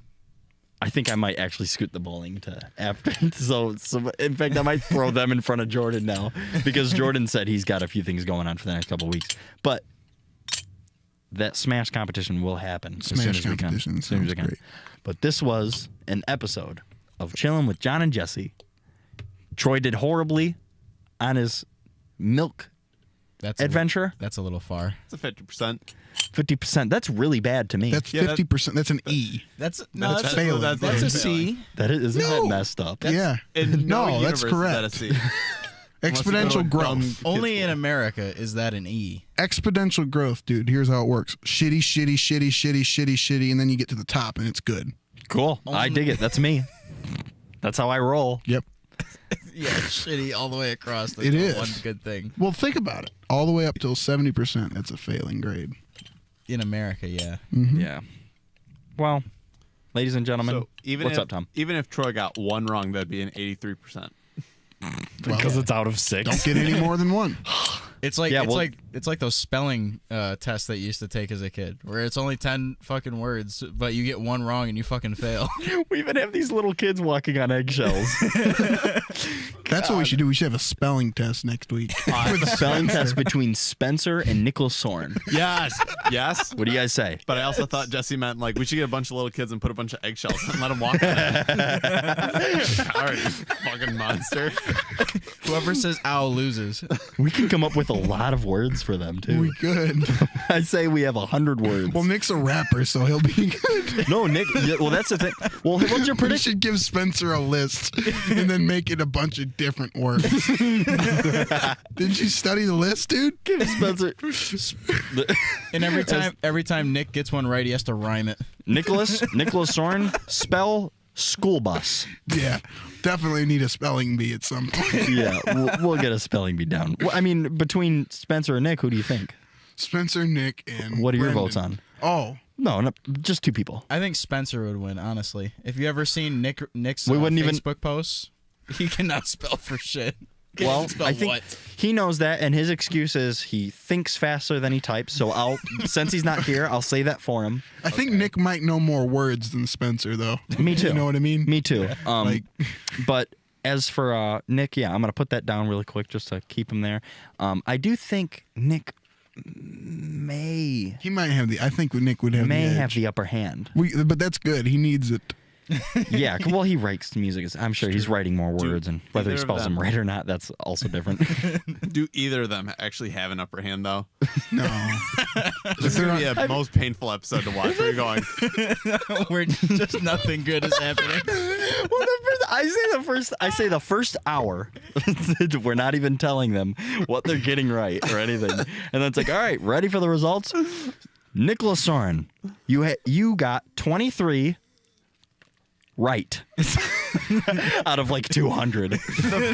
Speaker 1: I think I might actually scoot the bowling to after. So in fact, I might throw them in front of Jordan now because Jordan said he's got a few things going on for the next couple of weeks. But that Smash competition will happen as soon
Speaker 2: Smash
Speaker 1: as we can.
Speaker 2: competition
Speaker 1: As soon as we
Speaker 2: sounds
Speaker 1: can.
Speaker 2: great.
Speaker 1: But this was an episode of Chilling with John and Jesse. Troy did horribly on his milk
Speaker 3: That's
Speaker 1: adventure.
Speaker 3: That's a little far.
Speaker 4: It's a 50%.
Speaker 1: 50%. That's really bad to me.
Speaker 2: That's
Speaker 4: Yeah, that-
Speaker 2: 50%. That's an E.
Speaker 3: That's
Speaker 2: failing.
Speaker 3: That's
Speaker 4: That's
Speaker 3: a
Speaker 4: failing.
Speaker 3: C.
Speaker 1: That isn't
Speaker 2: No.
Speaker 1: that messed up?
Speaker 2: Yeah.
Speaker 4: In
Speaker 2: No,
Speaker 4: no
Speaker 2: that's
Speaker 4: universe is
Speaker 2: correct.
Speaker 4: that a C.
Speaker 2: Exponential growth.
Speaker 3: Only in America is that an E.
Speaker 2: Exponential growth, dude. Here's how it works. Shitty, shitty, shitty, shitty, shitty, shitty, and then you get to the top and it's good.
Speaker 1: Cool. I dig it. That's me. That's how I roll.
Speaker 2: Yep.
Speaker 3: Yeah, shitty all the way across.
Speaker 2: It is.
Speaker 3: one good thing
Speaker 2: Well, think about it. All the way up till 70%, that's a failing grade.
Speaker 3: in America. Yeah.
Speaker 1: Yeah. Well, ladies and gentlemen,
Speaker 4: So even
Speaker 1: what's
Speaker 4: if,
Speaker 1: up, Tom?
Speaker 4: Even if Troy got one wrong, that'd be an 83%.
Speaker 2: Well,
Speaker 1: it's out of 6.
Speaker 2: don't get any more than one.
Speaker 3: It's like
Speaker 1: Yeah, well-
Speaker 3: it's like those spelling tests that you used to take as a kid, where it's only 10 fucking words, but you get one wrong and you fucking fail.
Speaker 1: We even have these little kids walking on eggshells.
Speaker 2: That's what we should do. We should have a spelling test next week.
Speaker 1: Spelling test between Spencer and Nicholas Soren.
Speaker 4: Yes. Yes.
Speaker 1: What do you guys say?
Speaker 4: But I also thought Jesse meant like we should get a bunch of little kids and put a bunch of eggshells and let them walk on it. All right, you fucking monster.
Speaker 3: Whoever says "ow" loses.
Speaker 1: We can come up with a lot of words for them too.
Speaker 2: We could.
Speaker 1: I say we have 100 words.
Speaker 2: Well, Nick's a rapper, so he'll be good.
Speaker 1: No, Nick. Well, that's the thing. Well, what's your
Speaker 2: We
Speaker 1: prediction?
Speaker 2: should give Spencer a list and then make it a bunch of different words. Didn't you study the list, dude?
Speaker 1: Give Spencer.
Speaker 3: And every time Nick gets one right, he has to rhyme it.
Speaker 1: Nicholas Soren, spell school bus.
Speaker 2: Yeah, definitely need a spelling bee at some point.
Speaker 1: Yeah, we'll get a spelling bee down. Well, I mean, between Spencer and Nick, who do you think?
Speaker 2: Spencer, Nick, and
Speaker 1: What are your
Speaker 2: Brendan.
Speaker 1: votes on?
Speaker 2: Oh,
Speaker 1: No, just 2 people.
Speaker 3: I think Spencer would win, honestly. If you ever seen Nick's
Speaker 1: We wouldn't even-
Speaker 3: Facebook posts, he cannot spell for shit.
Speaker 1: Well,
Speaker 3: Spell
Speaker 1: I think
Speaker 3: what?
Speaker 1: he knows that, and his excuse is he thinks faster than he types. So since he's not here, I'll say that for him.
Speaker 2: I think Nick might know more words than Spencer, though.
Speaker 1: Me too.
Speaker 2: You know what I mean?
Speaker 1: Me too.
Speaker 2: Like-
Speaker 1: But as for Nick, yeah, I'm gonna put that down really quick just to keep him there. I do think Nick may
Speaker 2: He might have the. I think Nick would have the edge.
Speaker 1: have the upper hand.
Speaker 2: But that's good. He needs it.
Speaker 1: Yeah, well, he writes music. I'm sure he's writing more words, and whether he
Speaker 4: either of
Speaker 1: spells them
Speaker 4: them-
Speaker 1: right or not, that's also different.
Speaker 4: Do either of them actually have an upper hand though?
Speaker 2: No.
Speaker 4: This is gonna be a most painful episode to watch. Where you're going,
Speaker 3: Where just nothing good is happening.
Speaker 1: Well, I say the first hour. We're not even telling them what they're getting right or anything, and then it's like, all right, ready for the results? Nicholas Soren, you got 23 right out of like 200.
Speaker 4: the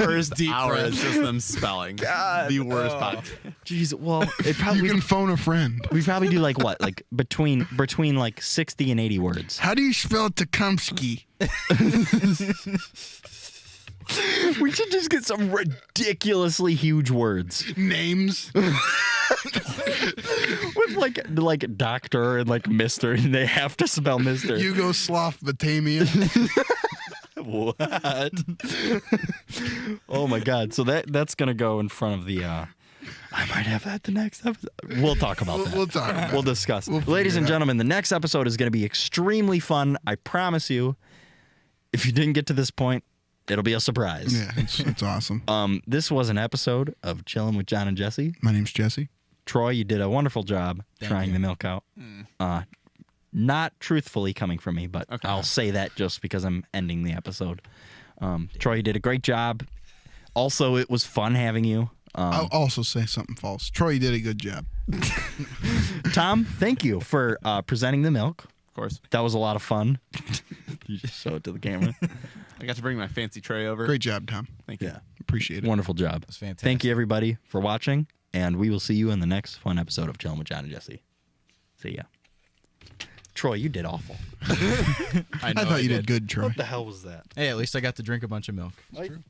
Speaker 4: first
Speaker 3: deep
Speaker 4: hour
Speaker 3: breath.
Speaker 4: is just them spelling. The worst podcast.
Speaker 1: Jeez, well,
Speaker 2: You can phone a friend.
Speaker 1: we probably do like what, like between like 60 and 80 words.
Speaker 2: How do you spell Tecumseh?
Speaker 1: We should just get some ridiculously huge words
Speaker 2: Names.
Speaker 1: with like doctor and like mister, and they have to spell mister.
Speaker 2: Yugoslav-Batamian.
Speaker 1: What? Oh my god! So that's gonna go in front of the. I might have that the next episode. We'll talk about that.
Speaker 2: We'll talk about
Speaker 1: We'll
Speaker 2: it.
Speaker 1: discuss.
Speaker 2: We'll figure
Speaker 1: Ladies and
Speaker 2: it out.
Speaker 1: gentlemen, the next episode is going to be extremely fun. I promise you. If you didn't get to this point, it'll be a surprise.
Speaker 2: Yeah, it's awesome.
Speaker 1: This was an episode of Chilling with John and Jesse.
Speaker 2: My name's Jesse.
Speaker 1: Troy, you did a wonderful job trying
Speaker 3: you.
Speaker 1: the milk out. Not truthfully coming from me, but
Speaker 4: Okay.
Speaker 1: I'll say that just because I'm ending the episode. Troy, you did a great job. Also, it was fun having you.
Speaker 2: I'll also say something false. Troy did a good job.
Speaker 1: Tom, thank you for presenting the milk.
Speaker 8: Of course.
Speaker 1: That was a lot of fun. You just show it to the camera.
Speaker 8: I got to bring my fancy tray over.
Speaker 2: Great job, Tom.
Speaker 8: Thank you.
Speaker 1: Yeah.
Speaker 2: Appreciate it.
Speaker 1: Wonderful job.
Speaker 9: That's fantastic.
Speaker 1: Thank you, everybody, for watching, and we will see you in the next fun episode of Chillin' with John and Jesse. See ya. Troy, you did awful.
Speaker 3: I
Speaker 2: I thought you did good, Troy.
Speaker 1: What the hell was that?
Speaker 9: Hey, at least I got to drink a bunch of milk.
Speaker 8: True.